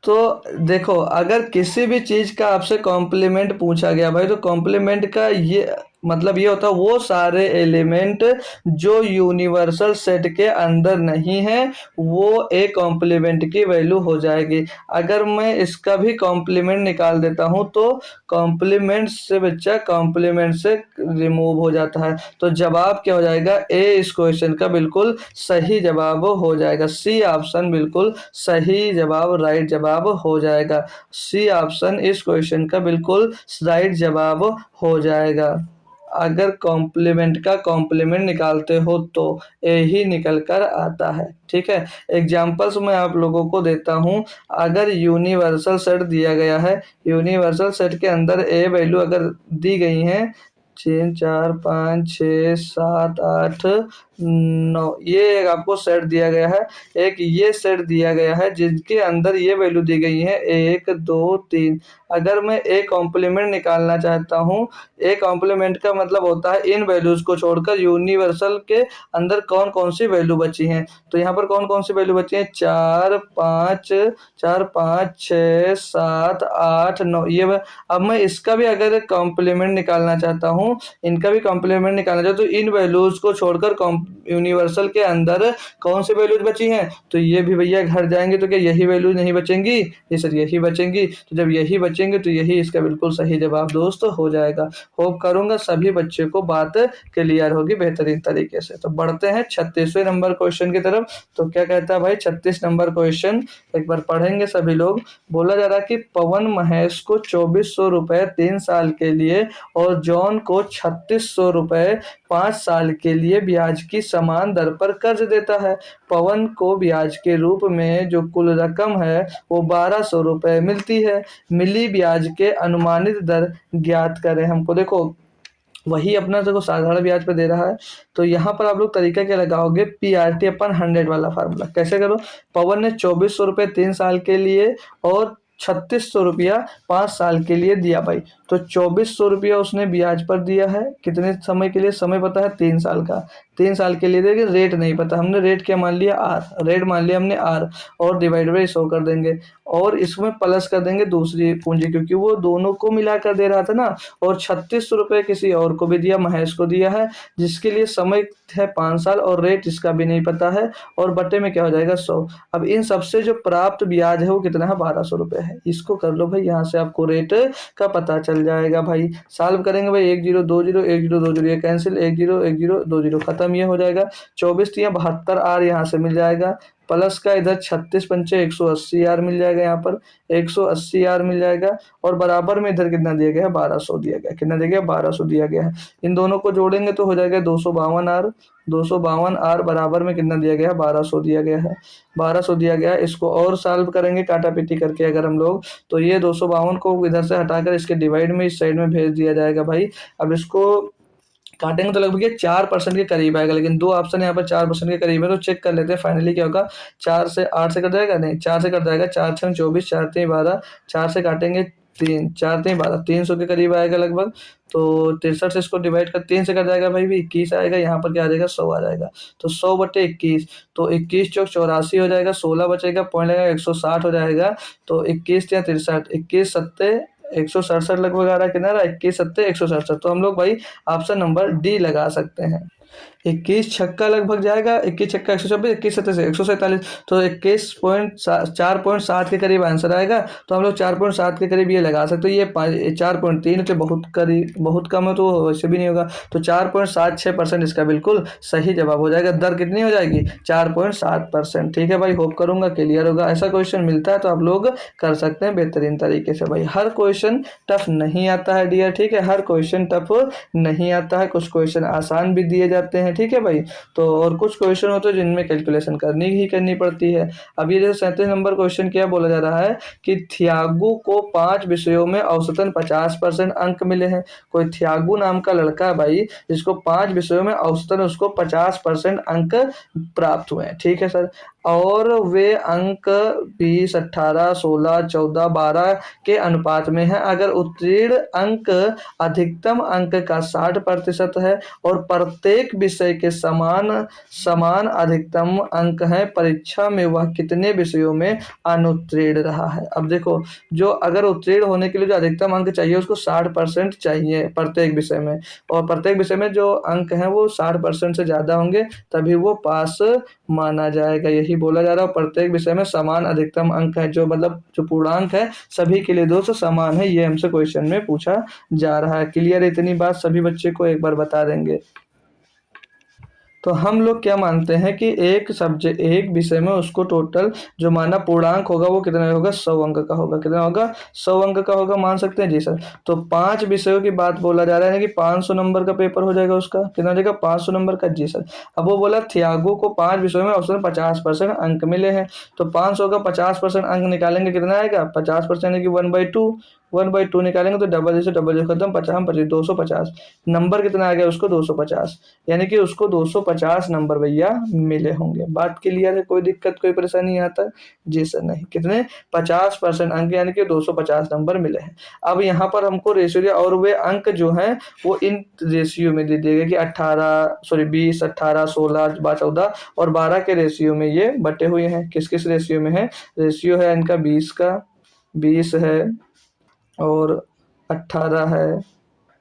तो देखो, अगर किसी भी चीज का आपसे कॉम्प्लीमेंट पूछा गया भाई, तो कॉम्प्लीमेंट का ये मतलब ये होता है वो सारे एलिमेंट जो यूनिवर्सल सेट के अंदर नहीं है, वो ए कॉम्प्लीमेंट की वैल्यू हो जाएगी। अगर मैं इसका भी कॉम्प्लीमेंट निकाल देता हूं तो कॉम्प्लीमेंट से बच्चा कॉम्प्लीमेंट से रिमूव हो जाता है। तो जवाब क्या हो जाएगा, ए इस क्वेश्चन का बिल्कुल सही जवाब हो जाएगा। सी ऑप्शन बिल्कुल सही जवाब, राइट जवाब हो जाएगा। सी ऑप्शन इस क्वेश्चन का बिल्कुल राइट जवाब हो जाएगा। अगर कॉम्प्लीमेंट का कॉम्प्लीमेंट निकालते हो तो ए ही निकल कर आता है, ठीक है। एग्जाम्पल्स मैं आप लोगों को देता हूं। अगर यूनिवर्सल सेट दिया गया है, यूनिवर्सल सेट के अंदर ए वैल्यू अगर दी गई है 3 4 5 6 7 8 9, ये एक आपको सेट दिया गया है। एक ये सेट दिया गया है जिसके अंदर ये वैल्यू दी गई है 1 2 3। अगर मैं ए कॉम्प्लीमेंट निकालना चाहता हूँ, ए कॉम्प्लीमेंट का मतलब होता है इन वैल्यूज को छोड़कर यूनिवर्सल के अंदर कौन कौन सी वैल्यू बची हैं। तो यहाँ पर कौन कौन सी वैल्यू बची हैं, 4 5 6 7 8 9, ये। अब मैं इसका भी अगर कॉम्प्लीमेंट निकालना चाहता हूँ, इनका भी कॉम्प्लीमेंट निकालना चाहता हूँ, तो इन वैल्यूज को छोड़कर यूनिवर्सल के अंदर कौन सी वैल्यूज बची हैं, तो ये भी भैया घर जाएंगे तो क्या यही वैल्यूज नहीं बचेंगी, ये सर यही बचेंगी। तो जब यही बचेंगे तो यही इसका बिल्कुल सही जवाब दोस्त हो जाएगा। होप करूंगा सभी बच्चों को बात क्लियर होगी बेहतरीन तरीके से। तो बढ़ते हैं 36वें नंबर क्वेश्चन की तरफ। तो क्या कहता है भाई 36 नंबर क्वेश्चन, एक बार पढ़ेंगे सभी लोग। बोला जा रहा है कि पवन महेश को 2400 रुपए 3 साल के लिए और जॉन को 3600 रुपए 5 साल के लिए ब्याज की समान दर पर कर्ज देता है। पवन को ब्याज के रूप में जो कुल रकम है वो 1200 रुपए मिलती है। मिली ब्याज के अनुमानित दर ज्ञात करें। हमको देखो वही अपना देखो साधारण ब्याज पे दे रहा है, तो यहाँ पर आप लोग तरीका क्या लगाओगे, PRT अपन 100 वाला फार्मूला कैसे करो। पवन ने 2400 रुपये 3 साल के लिए और 3600 रुपया 5 साल के लिए दिया भाई। तो 2400 रुपया उसने ब्याज पर दिया है, कितने समय के लिए, समय पता है 3 साल का, 3 साल के लिए देंगे। रेट नहीं पता, हमने रेट क्या मान लिया, आर, रेट मान लिया हमने आर, और डिवाइड बाई 100 कर देंगे और इसमें प्लस कर देंगे दूसरी पूंजी, क्योंकि वो दोनों को मिलाकर दे रहा था ना। और 3600 रुपये किसी और को भी दिया, महेश को दिया है, जिसके लिए समय है 5 साल और रेट इसका भी नहीं पता है, और बटे में क्या हो जाएगा 100। अब इन सबसे जो प्राप्त ब्याज है वो कितना है, 1200 रुपये है। इसको कर लो भाई, यहाँ से आपको रेट का पता चल जाएगा भाई। सॉल्व करेंगे भाई, 1 0 2 0 1 0 2 0 ये कैंसिल, 1 0 1 0 2 0 खत्म, ये हो जाएगा। 24 3 72 आर यहाँ से मिल जाएगा, प्लस का इधर 36 पंचे 180 आर मिल जाएगा, यहाँ पर 180 आर मिल जाएगा, और बराबर में इधर कितना दिया गया है, 1200 दिया गया, कितना दिया गया, 1200 दिया गया है। इन दोनों को जोड़ेंगे तो हो जाएगा 252 आर, 252 आर बराबर में कितना दिया गया है, 1200 दिया गया है, 1200 दिया गया है। इसको और सॉल्व करेंगे काटा पीटी करके अगर हम लोग, तो ये 252 को इधर से हटाकर इसके डिवाइड में इस साइड में भेज दिया जाएगा भाई। अब इसको काटेंगे तो लगभग ये 4% के करीब आएगा, लेकिन दो ऑप्शन यहाँ पर 4% के करीब है, तो चेक कर लेते हैं फाइनली क्या होगा। 4 से 8 से कट जाएगा, नहीं 4 से कट जाएगा, 4 6 24, 4 3 12, 4 से काटेंगे 3, 4 3 12, 300 के करीब आएगा लगभग। तो 63 से इसको डिवाइड कर 3 से कट जाएगा भाई भी 21 आएगा, यहाँ पर क्या आ जाएगा 100 आ जाएगा। तो 100/21, तो 21 चौक 84 हो जाएगा, 16 बचेगा, पॉइंट लगेगा 160 हो जाएगा। तो 21 या 63, 21 सत्ते 167 लगभग आ रहा है, कितना आ रहा है 21 सत्ते 167। तो हम लोग भाई ऑप्शन नंबर डी लगा सकते हैं। 21 छक्का लगभग जाएगा, 21 छक्का 126, 21 सत्ते से 147, तो 4.7 के करीब आंसर आएगा। तो हम लोग 4.7 के करीब ये लगा सकते हैं। ये 4.3 तो बहुत करीब, बहुत कम है तो वैसे भी नहीं होगा। तो 4.76% इसका बिल्कुल सही जवाब हो जाएगा। दर कितनी हो जाएगी 4.7%। ठीक है भाई, होप करूंगा क्लियर होगा। ऐसा क्वेश्चन मिलता है तो आप लोग कर सकते हैं बेहतरीन तरीके से। भाई हर क्वेश्चन टफ नहीं आता है डियर, ठीक है, हर क्वेश्चन टफ नहीं आता है, कुछ क्वेश्चन आसान भी दिए जाते हैं, ठीक है भाई। तो और कुछ क्वेश्चन होते हैं जिनमें कैलकुलेशन करनी ही करनी पड़ती है। अब ये जो 37 नंबर क्वेश्चन क्या बोला जा रहा है कि थियागो को 5 विषयों में औसतन 50% अंक मिले हैं। कोई थियागो नाम का लड़का है भाई, जिसको 5 विषयों में औसतन उसको 50% अंक प्राप्त हुए हैं, ठीक है सर। और वे अंक 20, 18, 16, 14, 12 के अनुपात में है। अगर उत्तीर्ण अंक अधिकतम अंक का 60% है और प्रत्येक विषय के समान समान अधिकतम अंक हैं, परीक्षा में वह कितने विषयों में अनुत्तीर्ण रहा है। अब देखो, जो अगर उत्तीर्ण होने के लिए जो अधिकतम अंक चाहिए उसको 60% चाहिए प्रत्येक विषय में, और प्रत्येक विषय में जो अंक हैं वो 60% से ज़्यादा होंगे तभी वो पास माना जाएगा। यही बोला जा रहा है। प्रत्येक विषय में समान अधिकतम अंक है, जो मतलब जो पूर्णांक है सभी के लिए दोस्तों समान है, ये हमसे क्वेश्चन में पूछा जा रहा है। क्लियर, इतनी बात सभी बच्चे को एक बार बता देंगे। तो हम लोग क्या मानते हैं कि एक सब्जेक्ट, एक विषय में उसको टोटल जो माना पूर्णांक होगा वो कितना होगा 100 अंक का होगा। कितना होगा 100 अंक का होगा, मान सकते हैं जी सर। तो 5 विषयों की बात बोला जा रहा है कि 500 नंबर का पेपर हो जाएगा उसका। कितना हो जाएगा 500 नंबर का जी सर। अब वो बोला थियागो को 5 विषयों में औसतन 50% अंक मिले हैं। तो 500 का 50% अंक निकालेंगे, कितना आएगा 50% यानी कि 1/2, 1/2 निकालेंगे तो डबल से डबल खत्म, 50 25 250। नंबर कितना आ गया उसको 250, यानी कि उसको 250 नंबर भैया मिले होंगे। बात क्लियर है, कोई दिक्कत कोई परेशानी नहीं आता जी सर? नहीं, कितने 50% अंक यानी कि 250 नंबर मिले हैं। अब यहाँ पर हमको रेशियो दिया और वे अंक जो हैं वो इन रेशियो में दे दिए गए कि 20, 18, 16, 14 और 12 के रेशियो में ये बटे हुए हैं। किस किस रेशियो में है? रेशियो है इनका 20 का, 20 है और 18 है,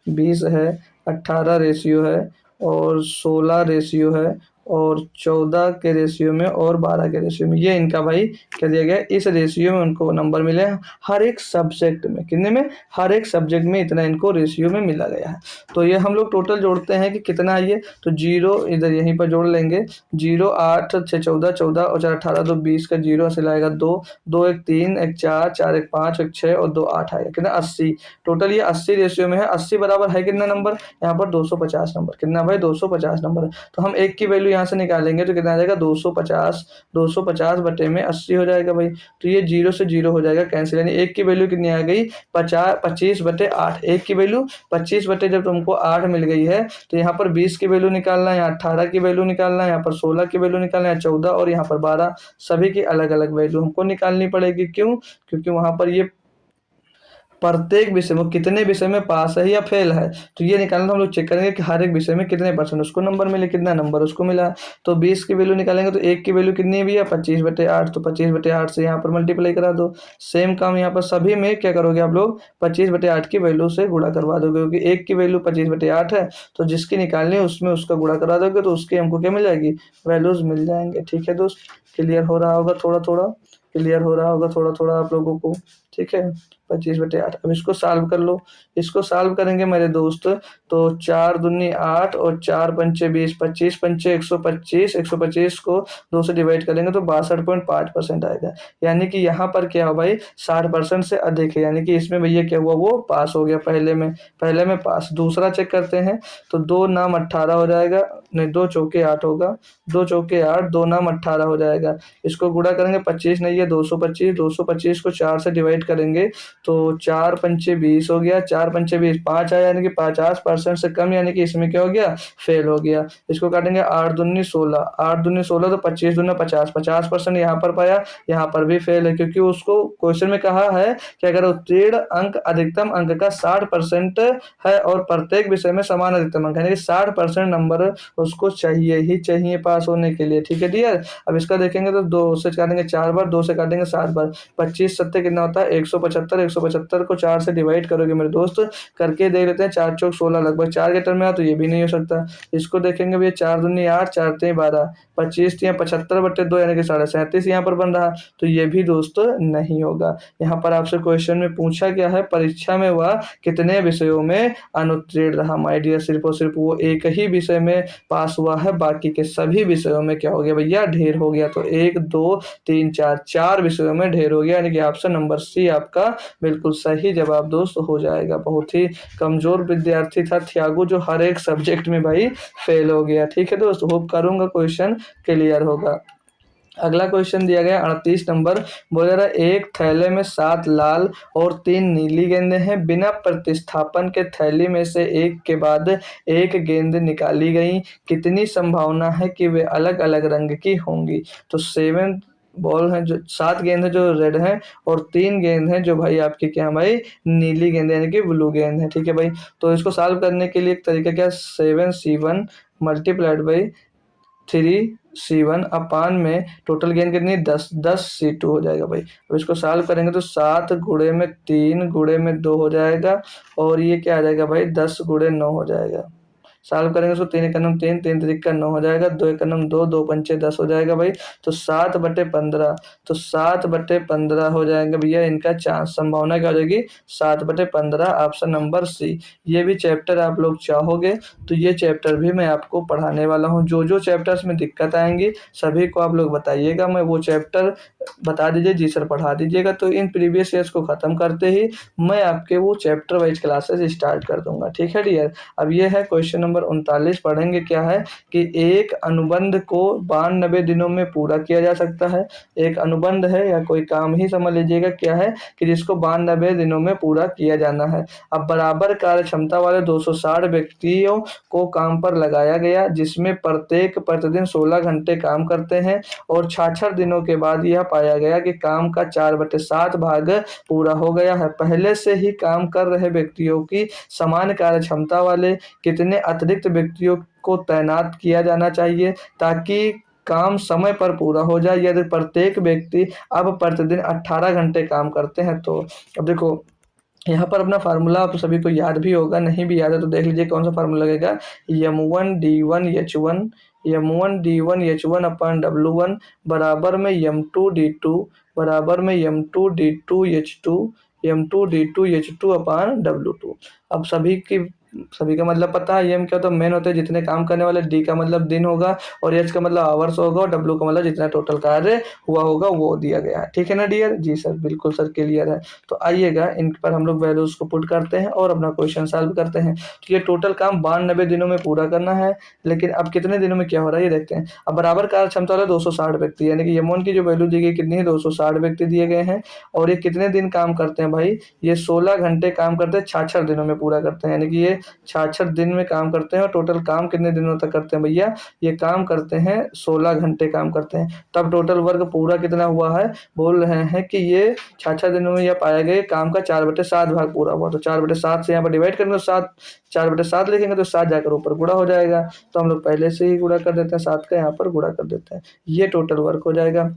20 है, 18 रेशियो है और 16 रेशियो है और 14 के रेशियो में और 12 के रेशियो में। ये इनका भाई क्या दिया गया, इस रेशियो में उनको नंबर मिले हैं हर एक सब्जेक्ट में। कितने में? हर एक सब्जेक्ट में इतना इनको रेशियो में मिला गया है। तो ये हम लोग टोटल जोड़ते हैं कि कितना है ये, तो 0 इधर यहीं पर जोड़ लेंगे। 0, 8, 6, 14, 14 और 4, 18, 2, 20 का 0 से लाएगा 2, 2, 1, 3, 1, 4, 4, 1, 5, 1, 6 और 2, 8 आएगा। कितना 80। टोटल ये 80 रेशियो में है। 80 बराबर है कितना नंबर? यहाँ पर 250 नंबर। कितना भाई 250 नंबर है। तो हम एक की वैल्यू यहाँ से निकालेंगे तो कितना आ जाएगा 250, 250 बटे में 80 हो जाएगा भाई। तो ये 0 से 0 हो जाएगा कैंसिल, यानी एक की वैल्यू कितनी आ गई 25/8। एक की वैल्यू 25 बटे जब तुमको 8 मिल गई है तो यहाँ पर 20 की वैल्यू निकालना है, यहाँ 18 की वैल्यू निकालना है, यहाँ पर 16 की वैल्यू निकालना है, 14 और यहाँ पर 12, सभी की अलग अलग वैल्यू हमको निकालनी पड़ेगी। क्यों? क्योंकि वहाँ पर ये प्रत्येक विषय में कितने विषय में पास है या फेल है, तो ये निकालना हम लोग चेक करेंगे कि हर एक विषय में कितने परसेंट उसको नंबर मिले, कितना नंबर उसको मिला। तो 20 की वैल्यू निकालेंगे तो एक की वैल्यू कितनी भी है 25/8, तो 25/8 से यहाँ पर मल्टीप्लाई करा दो। सेम काम यहाँ पर सभी में क्या करोगे आप लोग 25/8 की वैल्यू से गुणा करवा दोगे, क्योंकि एक की वैल्यू 25/8 है तो जिसकी निकालनी है उसमें उसका गुणा करा दोगे तो उसकी हमको क्या मिल जाएगी, वैल्यूज मिल जाएंगे। ठीक है दोस्त, क्लियर हो रहा होगा थोड़ा थोड़ा, क्लियर हो रहा होगा थोड़ा थोड़ा आप लोगों को, ठीक है। 25/8। अब इसको सॉल्व कर लो। इसको सॉल्व करेंगे मेरे दोस्त तो 4 दूनी 8 और 4 पंचे 20, 25 पंचे 125, 125 को 2 से डिवाइड करेंगे तो 62.5% आएगा। यानी कि यहाँ पर क्या हो भाई 60% से अधिक है, यानी कि इसमें भैया क्या हुआ वो पास हो गया। पहले में पास। दूसरा चेक करते हैं तो 2 नाम 18 हो जाएगा, नहीं 2 चौके 8 होगा, 2 चौके 8, 2 नाम 18 हो जाएगा। इसको गुणा करेंगे 25 नहीं है 225, 225 को 4 से डिवाइड करेंगे तो 4 पंचे 20 हो गया, 4 पंचे 20 5 आया, यानी कि 50% से कम, यानी कि इसमें क्या हो गया फेल हो गया। इसको काटेंगे 8 दूनी 16, 8 दूनी 16 तो 25 दूना 50, 50% यहाँ पर पाया, यहाँ पर भी फेल है, क्योंकि उसको क्वेश्चन में कहा है कि अगर उत्तीर्ण अंक अधिकतम अंक का 60% है और प्रत्येक विषय में समान अधिकतम अंक है, यानी कि 60% नंबर उसको चाहिए ही चाहिए पास होने के लिए। ठीक है डियर। अब इसका देखेंगे तो 2 से काटेंगे 4 बार, 2 से काटेंगे 7 बार, 25 सत्ते कितना होता है 175, 175 को 4 से डिवाइड करोगे मेरे दोस्त, करके देख लेते हैं। 4 चौक 16 लगभग 4 के टर्म में आ, तो ये भी नहीं हो सकता। इसको देखेंगे भैया, 4 दूनी 8, 4 तें 12, 25 तियां 75/2 यानी कि 37.5 यहाँ पर बन रहा, तो ये भी दोस्त नहीं होगा। यहाँ पर आपसे क्वेश्चन में पूछा गया है परीक्षा में वह कितने विषयों में अनुत्तीर्ण रहा। माय डियर, सिर्फ और सिर्फ वो एक ही विषय में पास हुआ है, बाकी के सभी विषयों में क्या हो गया भैया, ढेर हो गया। तो 1 2 3 4 4 विषयों में ढेर हो गया, यानी कि ऑप्शन नंबर सी आपका बिल्कुल सही जवाब दोस्त हो जाएगा। बहुत ही कमजोर विद्यार्थी था थियागो, जो हर एक सब्जेक्ट में भाई फेल हो गया। ठीक है दोस्त, होप करूंगा क्वेश्चन क्लियर होगा। अगला क्वेश्चन दिया गया 38 नंबर, बोला रहा एक थैले में 7 लाल और 3 नीली गेंदें हैं। बिना प्रतिस्थापन के थैली में से एक के बाद एक गेंद निकाली गई, कितनी संभावना है कि वे अलग अलग रंग की होंगी। तो 7 बॉल हैं, जो 7 गेंद है जो रेड हैं, और 3 गेंद हैं जो भाई आपकी क्या है भाई, नीली गेंद यानी कि ब्लू गेंद है। ठीक है भाई, तो इसको सॉल्व करने के लिए एक तरीका क्या, 7C1 मल्टीप्लाइड बाई 3C1 अपान में टोटल गेंद कितनी 10C2 हो जाएगा भाई। अब इसको सॉल्व करेंगे तो 7 गुणे में 3 गुणे में 2 हो जाएगा, और ये क्या आ जाएगा भाई 10 गुणे 9 हो जाएगा। सॉल्व करेंगे उसको, 3 एक नम 3, 3 त्रिक का 9 हो जाएगा, 2 एक नम 2, 2 पंचे 10 हो जाएगा भाई। तो 7/15, तो 7/15 हो जाएंगे भैया इनका चांस, संभावना क्या हो जाएगी 7/15, ऑप्शन नंबर सी। ये भी चैप्टर आप लोग चाहोगे तो ये चैप्टर भी मैं आपको पढ़ाने वाला हूँ। जो जो चैप्टर्स में दिक्कत आएंगी सभी को आप लोग बताइएगा, मैं वो चैप्टर बता दीजिए जी सर पढ़ा दीजिएगा, तो इन प्रीवियस ईयर्स को ख़त्म करते ही मैं आपके वो चैप्टर वाइज क्लासेस स्टार्ट कर दूंगा। ठीक है डियर, अब ये है क्वेश्चन नंबर 39, पढ़ेंगे क्या है कि एक अनुबंध को 92 दिनों में पूरा किया जा सकता है। एक अनुबंध है या कोई काम ही समझ लीजिएगा क्या है कि जिसको 92 दिनों में पूरा किया जाना है। अब बराबर कार्य क्षमता वाले 260 व्यक्तियों को काम पर लगाया गया, जिसमें प्रत्येक प्रतिदिन 16 घंटे काम करते हैं, और 66 दिनों के बाद यह पाया गया कि काम का 4/7 भाग पूरा हो गया है। पहले से ही काम कर रहे व्यक्तियों की समान कार्य क्षमता वाले कितने अतिरिक्त व्यक्तियों को तैनात किया जाना चाहिए ताकि काम समय पर पूरा हो जाए। यदि प्रत्येक व्यक्ति अब प्रतिदिन 18 घंटे काम करते हैं तो अब देखो यहाँ पर अपना फार्मूला आप सभी को याद भी होगा, नहीं भी याद है तो देख लीजिए कौन सा फार्मूला लगेगा। M1D1H1 अपन W1 बराबर में M2D2 बराबर में M2D2H2 M2D2H2 अपान W2। अब सभी का मतलब पता है, एम क्या होता है मेन होते हैं जितने काम करने वाले, डी का मतलब दिन होगा, और एच का मतलब आवर्स होगा, और डब्ल्यू का मतलब जितना टोटल कार्य हुआ होगा वो दिया गया है। ठीक है ना डियर, जी सर बिल्कुल सर क्लियर है। तो आइएगा इन पर हम लोग वैल्यूज को पुट करते हैं और अपना क्वेश्चन सॉल्व करते हैं। तो ये टोटल काम 92 दिनों में पूरा करना है, लेकिन अब कितने दिनों में क्या हो रहा है ये देखते हैं। अब बराबर कार्य क्षमता वाले 260 व्यक्ति, यानी कि M1 की जो वैल्यू दी गई कितनी है 260 व्यक्ति दिए गए हैं, और ये कितने दिन काम करते हैं भाई, ये 16 घंटे काम करते हैं, 66 दिनों में पूरा करते हैं, यानी कि ये 66 दिन में काम करते हैं। और टोटल काम कितने दिनों तक करते हैं भैया, ये काम करते हैं 16 घंटे काम करते हैं। तब टोटल वर्क पूरा कितना हुआ है, बोल रहे हैं कि ये 66 दिनों में यह पाया गया काम का 4/7 भाग पूरा हुआ। तो 4/7 से यहाँ पर डिवाइड करेंगे तो 4/7 लिखेंगे तो 7 जाकर ऊपर गुणा हो जाएगा, तो हम लोग पहले से ही गुणा कर देते हैं, 7 का यहाँ पर गुणा कर देते हैं, ये टोटल वर्क हो जाएगा।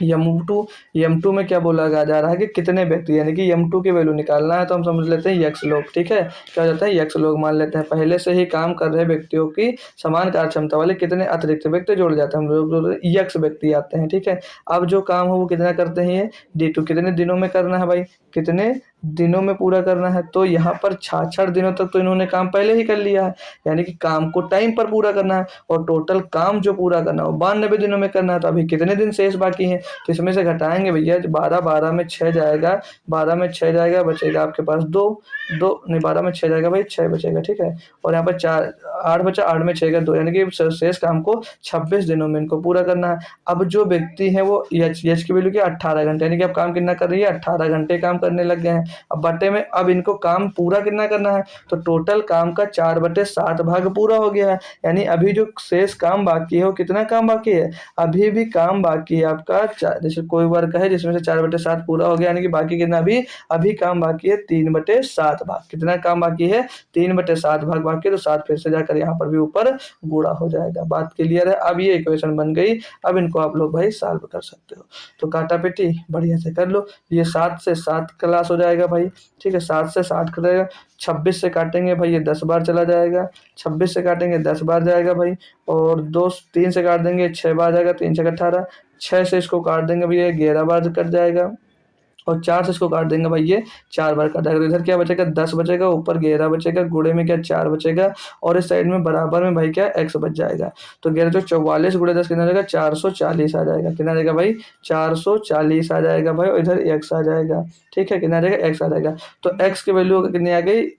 M2 में क्या बोला जा रहा है कि कितने व्यक्ति, यानी कि M2 की वैल्यू निकालना है, तो हम समझ लेते हैं x लोग। ठीक है, क्या हो जाता है x लोग मान लेते हैं, पहले से ही काम कर रहे व्यक्तियों की समान कार्य क्षमता वाले कितने अतिरिक्त व्यक्ति जोड़ जाते हैं, हम लोग x व्यक्ति आते हैं। ठीक है, अब जो काम हो वो कितना करते हैं, ये D2 कितने दिनों में करना है भाई, कितने दिनों में पूरा करना है। तो यहाँ पर 66 दिनों तक तो इन्होंने काम पहले ही कर लिया है, यानी कि काम को टाइम पर पूरा करना है, और टोटल काम जो पूरा करना है वो 92 दिनों में करना है। तो अभी कितने दिन शेष बाकी हैं, तो इसमें से घटाएंगे भैया, 12 में 6 जाएगा, 12 में 6 जाएगा, बचेगा आपके पास 2 नहीं 12 में 6 जाएगा भाई, 6 बचेगा। ठीक है, और यहाँ पर 8 बचा, 8 में 6 का 2, यानी कि शेष काम को 26 दिनों में इनको पूरा करना है। अब जो व्यक्ति है वो एच की वैल्यू क्या 18 घंटे, यानी कि अब काम कितना कर रही है 18 घंटे काम करने लग गए हैं। अब बटे में अब इनको काम पूरा कितना करना है, तो टोटल काम का 4/7 भाग पूरा हो गया है, यानी अभी जो शेष काम बाकी है वो कितना काम बाकी है, अभी भी काम बाकी है आपका, जैसे कोई वर्क है जिसमें से 4/7 पूरा हो गया, यानी कि बाकी कितना अभी काम बाकी है 3/7 भाग, कितना काम बाकी है 3/7 भाग बाकी है, तो 7 फिर से जाकर यहाँ पर भी ऊपर गुणा हो जाएगा। बात क्लियर है, अब ये इक्वेशन बन गई, अब इनको आप लोग भाई सॉल्व कर सकते हो। तो काटा पेटी बढ़िया से कर लो, ये 7 से 7 क्लास हो जाएगा जाएगा भाई, ठीक है। 7 से 60 कटेगा, 26 से काटेंगे भाई ये 10 बार चला जाएगा, 26 से काटेंगे 10 बार जाएगा भाई, और 3 से काट देंगे 6 बार जाएगा, 3 से 18, 6 से इसको काट देंगे भाई ये 11 बार कट जाएगा, और 4 से इसको काट देंगे भाई ये 4 बार कट जाएगा। तो इधर क्या बचेगा 10 बचेगा, ऊपर 11 बचेगा, गुणे में क्या 4 बचेगा, और इस साइड में बराबर में भाई क्या x बच जाएगा। तो 11 जो 44 गुणे 10 कितना आ जाएगा 440 आ जाएगा, कितना आ जाएगा भाई 440 आ जाएगा भाई, और इधर x आ जाएगा, ठीक है, कितना आ जाएगा x आ जाएगा। तो x की वैल्यू कितनी आ गई,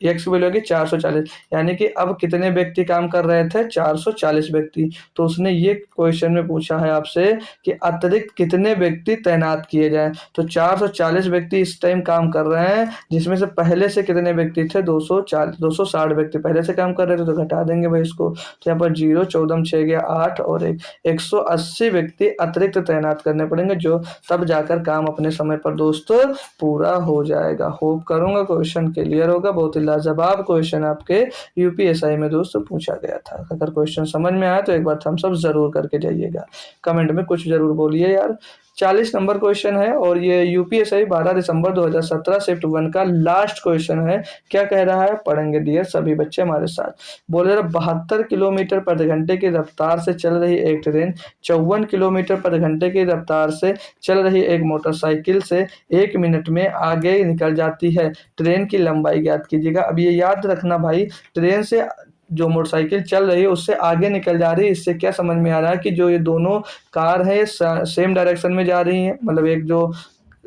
एक्स की वैल्यू होगी 440, यानी कि अब कितने व्यक्ति काम कर रहे थे 440 व्यक्ति। तो उसने ये क्वेश्चन में पूछा है आपसे कि अतिरिक्त कितने व्यक्ति तैनात किए जाएं। तो 440 व्यक्ति इस टाइम काम कर रहे हैं, जिसमें से पहले से कितने व्यक्ति थे 260 व्यक्ति पहले से काम कर रहे थे, तो घटा देंगे भाई इसको। तो यहाँ पर 0 14 6 गया 8 और 180 व्यक्ति अतिरिक्त तैनात करने पड़ेंगे, जो तब जाकर काम अपने समय पर दोस्तों पूरा हो जाएगा। होप करूंगा क्वेश्चन क्लियर होगा, बहुत ही लाजवाब क्वेश्चन आपके यूपीएसआई में दोस्तों पूछा गया था। अगर क्वेश्चन समझ में आया तो एक बार थम्स अप जरूर करके जाइएगा, कमेंट में कुछ जरूर बोलिए यार। 40 नंबर क्वेश्चन है, और ये यूपीएसआई 12 दिसंबर 2017 शिफ्ट 1 का लास्ट क्वेश्चन है। क्या कह रहा है पढ़ेंगे डियर सभी बच्चे हमारे साथ। बोले रहा 72 किलोमीटर प्रति घंटे की रफ्तार से चल रही एक ट्रेन 54 किलोमीटर प्रति घंटे की रफ्तार से चल रही एक मोटरसाइकिल से 1 मिनट में आगे निकल जाती है, ट्रेन की लंबाई ज्ञात कीजिएगा। अब ये याद रखना भाई, ट्रेन से जो मोटरसाइकिल चल रही है उससे आगे निकल जा रही है, इससे क्या समझ में आ रहा है कि जो ये दोनों कार है सेम डायरेक्शन में जा रही है, मतलब एक जो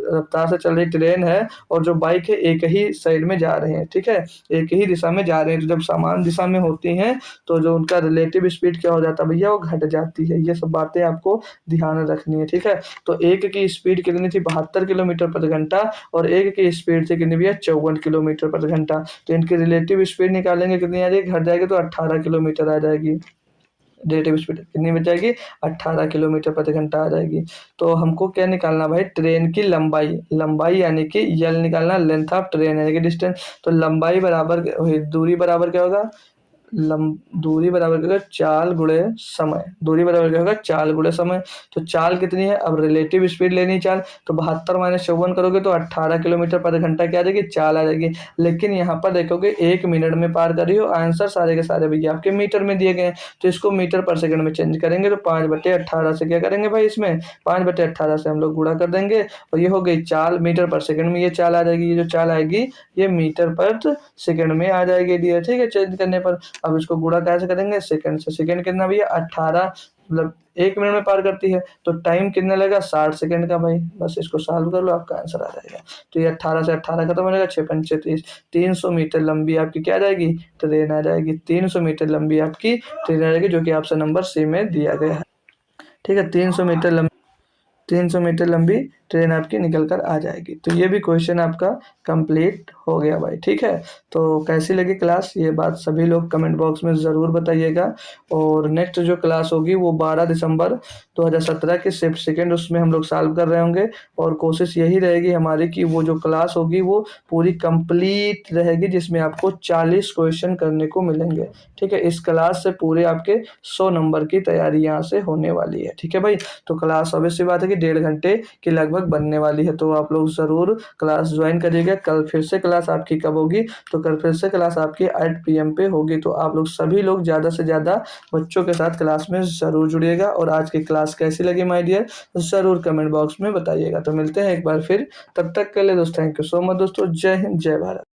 रफ्तार से चल रही ट्रेन है और जो बाइक है एक ही साइड में जा रहे हैं, ठीक है, एक ही दिशा में जा रहे हैं। तो जब समान दिशा में होती हैं तो जो उनका रिलेटिव स्पीड क्या हो जाता है भैया, वो घट जाती है। ये सब बातें आपको ध्यान रखनी है, ठीक है। तो एक की स्पीड कितनी थी 72 किलोमीटर प्रति घंटा, और एक की स्पीड थी कितनी भैया 54 किलोमीटर प्रति घंटा। तो इनकी रिलेटिव स्पीड निकालेंगे कितनी आ जाएगी, घट जाएगी तो 18 किलोमीटर आ जाएगी। रिलेटिव स्पीड कितनी बच जाएगी 18 किलोमीटर प्रति घंटा आ जाएगी। तो हमको क्या निकालना भाई, ट्रेन की लंबाई, लंबाई यानी कि यल निकालना, लेंथ ऑफ ट्रेन यानी कि डिस्टेंस। तो लंबाई बराबर दूरी बराबर क्या होगा, दूरी बराबर क्या होगा चाल गुणे समय, दूरी बराबर क्या होगा चाल गुणे समय। तो चाल कितनी है, अब रिलेटिव स्पीड लेनी चाल, तो 72 माइनस 54 करोगे तो 18 किलोमीटर प्रति घंटा क्या आ जाएगी चाल आ जाएगी। लेकिन यहाँ पर देखोगे 1 मिनट में पार कर रही हो, आंसर सारे के सारे भैया आपके मीटर में दिए गए हैं, तो इसको मीटर पर सेकंड में चेंज करेंगे। तो 5/18 से क्या करेंगे भाई, इसमें 5/18 से हम लोग गुणा कर देंगे, और ये हो गई चाल, मीटर पर सेकंड में ये चाल आ जाएगी, ये जो चाल आएगी ये मीटर पर सेकंड में आ जाएगी डियर, ठीक है, चेंज करने पर। अब इसको गुणा कैसे करेंगे सेकंड से, सेकंड कितना भैया 18, मतलब 1 मिनट में पार करती है, तो टाइम कितना लगेगा 60 सेकंड का भाई। बस इसको सॉल्व कर लो, आपका आंसर आ जाएगा। तो ये 18 से 18 खत्म हो जाएगा, 6×5 30, 300 मीटर लंबी आपकी क्या आ जाएगी ट्रेन आ जाएगी, 300 मीटर लंबी आपकी ट्रेन आ जाएगी, जो कि ऑप्शन नंबर सी में दिया गया है, ठीक है। 300 मीटर लंबी ट्रेन आपकी निकल कर आ जाएगी। तो ये भी क्वेश्चन आपका कंप्लीट हो गया भाई, ठीक है। तो कैसी लगी क्लास, ये बात सभी लोग कमेंट बॉक्स में ज़रूर बताइएगा। और नेक्स्ट जो क्लास होगी वो 12 दिसंबर 2017 की शिफ्ट सेकंड, उसमें हम लोग सॉल्व कर रहे होंगे, और कोशिश यही रहेगी हमारी कि वो जो क्लास होगी वो पूरी कंप्लीट रहेगी, जिसमें आपको 40 क्वेश्चन करने को मिलेंगे, ठीक है। इस क्लास से पूरे आपके 100 नंबर की तैयारी यहाँ से होने वाली है, ठीक है भाई। तो क्लास ऑब्वियसली बात है कि 1.5 घंटे की लगभग बनने वाली है, तो आप लोग ज़रूर क्लास ज्वाइन करिएगा। कल फिर से क्लास आपकी कब होगी, तो कल फिर से क्लास आपकी 8 PM पे होगी। तो आप लोग सभी लोग ज़्यादा से ज़्यादा बच्चों के साथ क्लास में ज़रूर जुड़िएगा। और आज की क्लास कैसी लगी माय डियर, ज़रूर कमेंट बॉक्स में बताइएगा। तो मिलते हैं एक बार फिर, तब तक के लिए दोस्तों थैंक यू सो मच दोस्तों, जय हिंद जय भारत।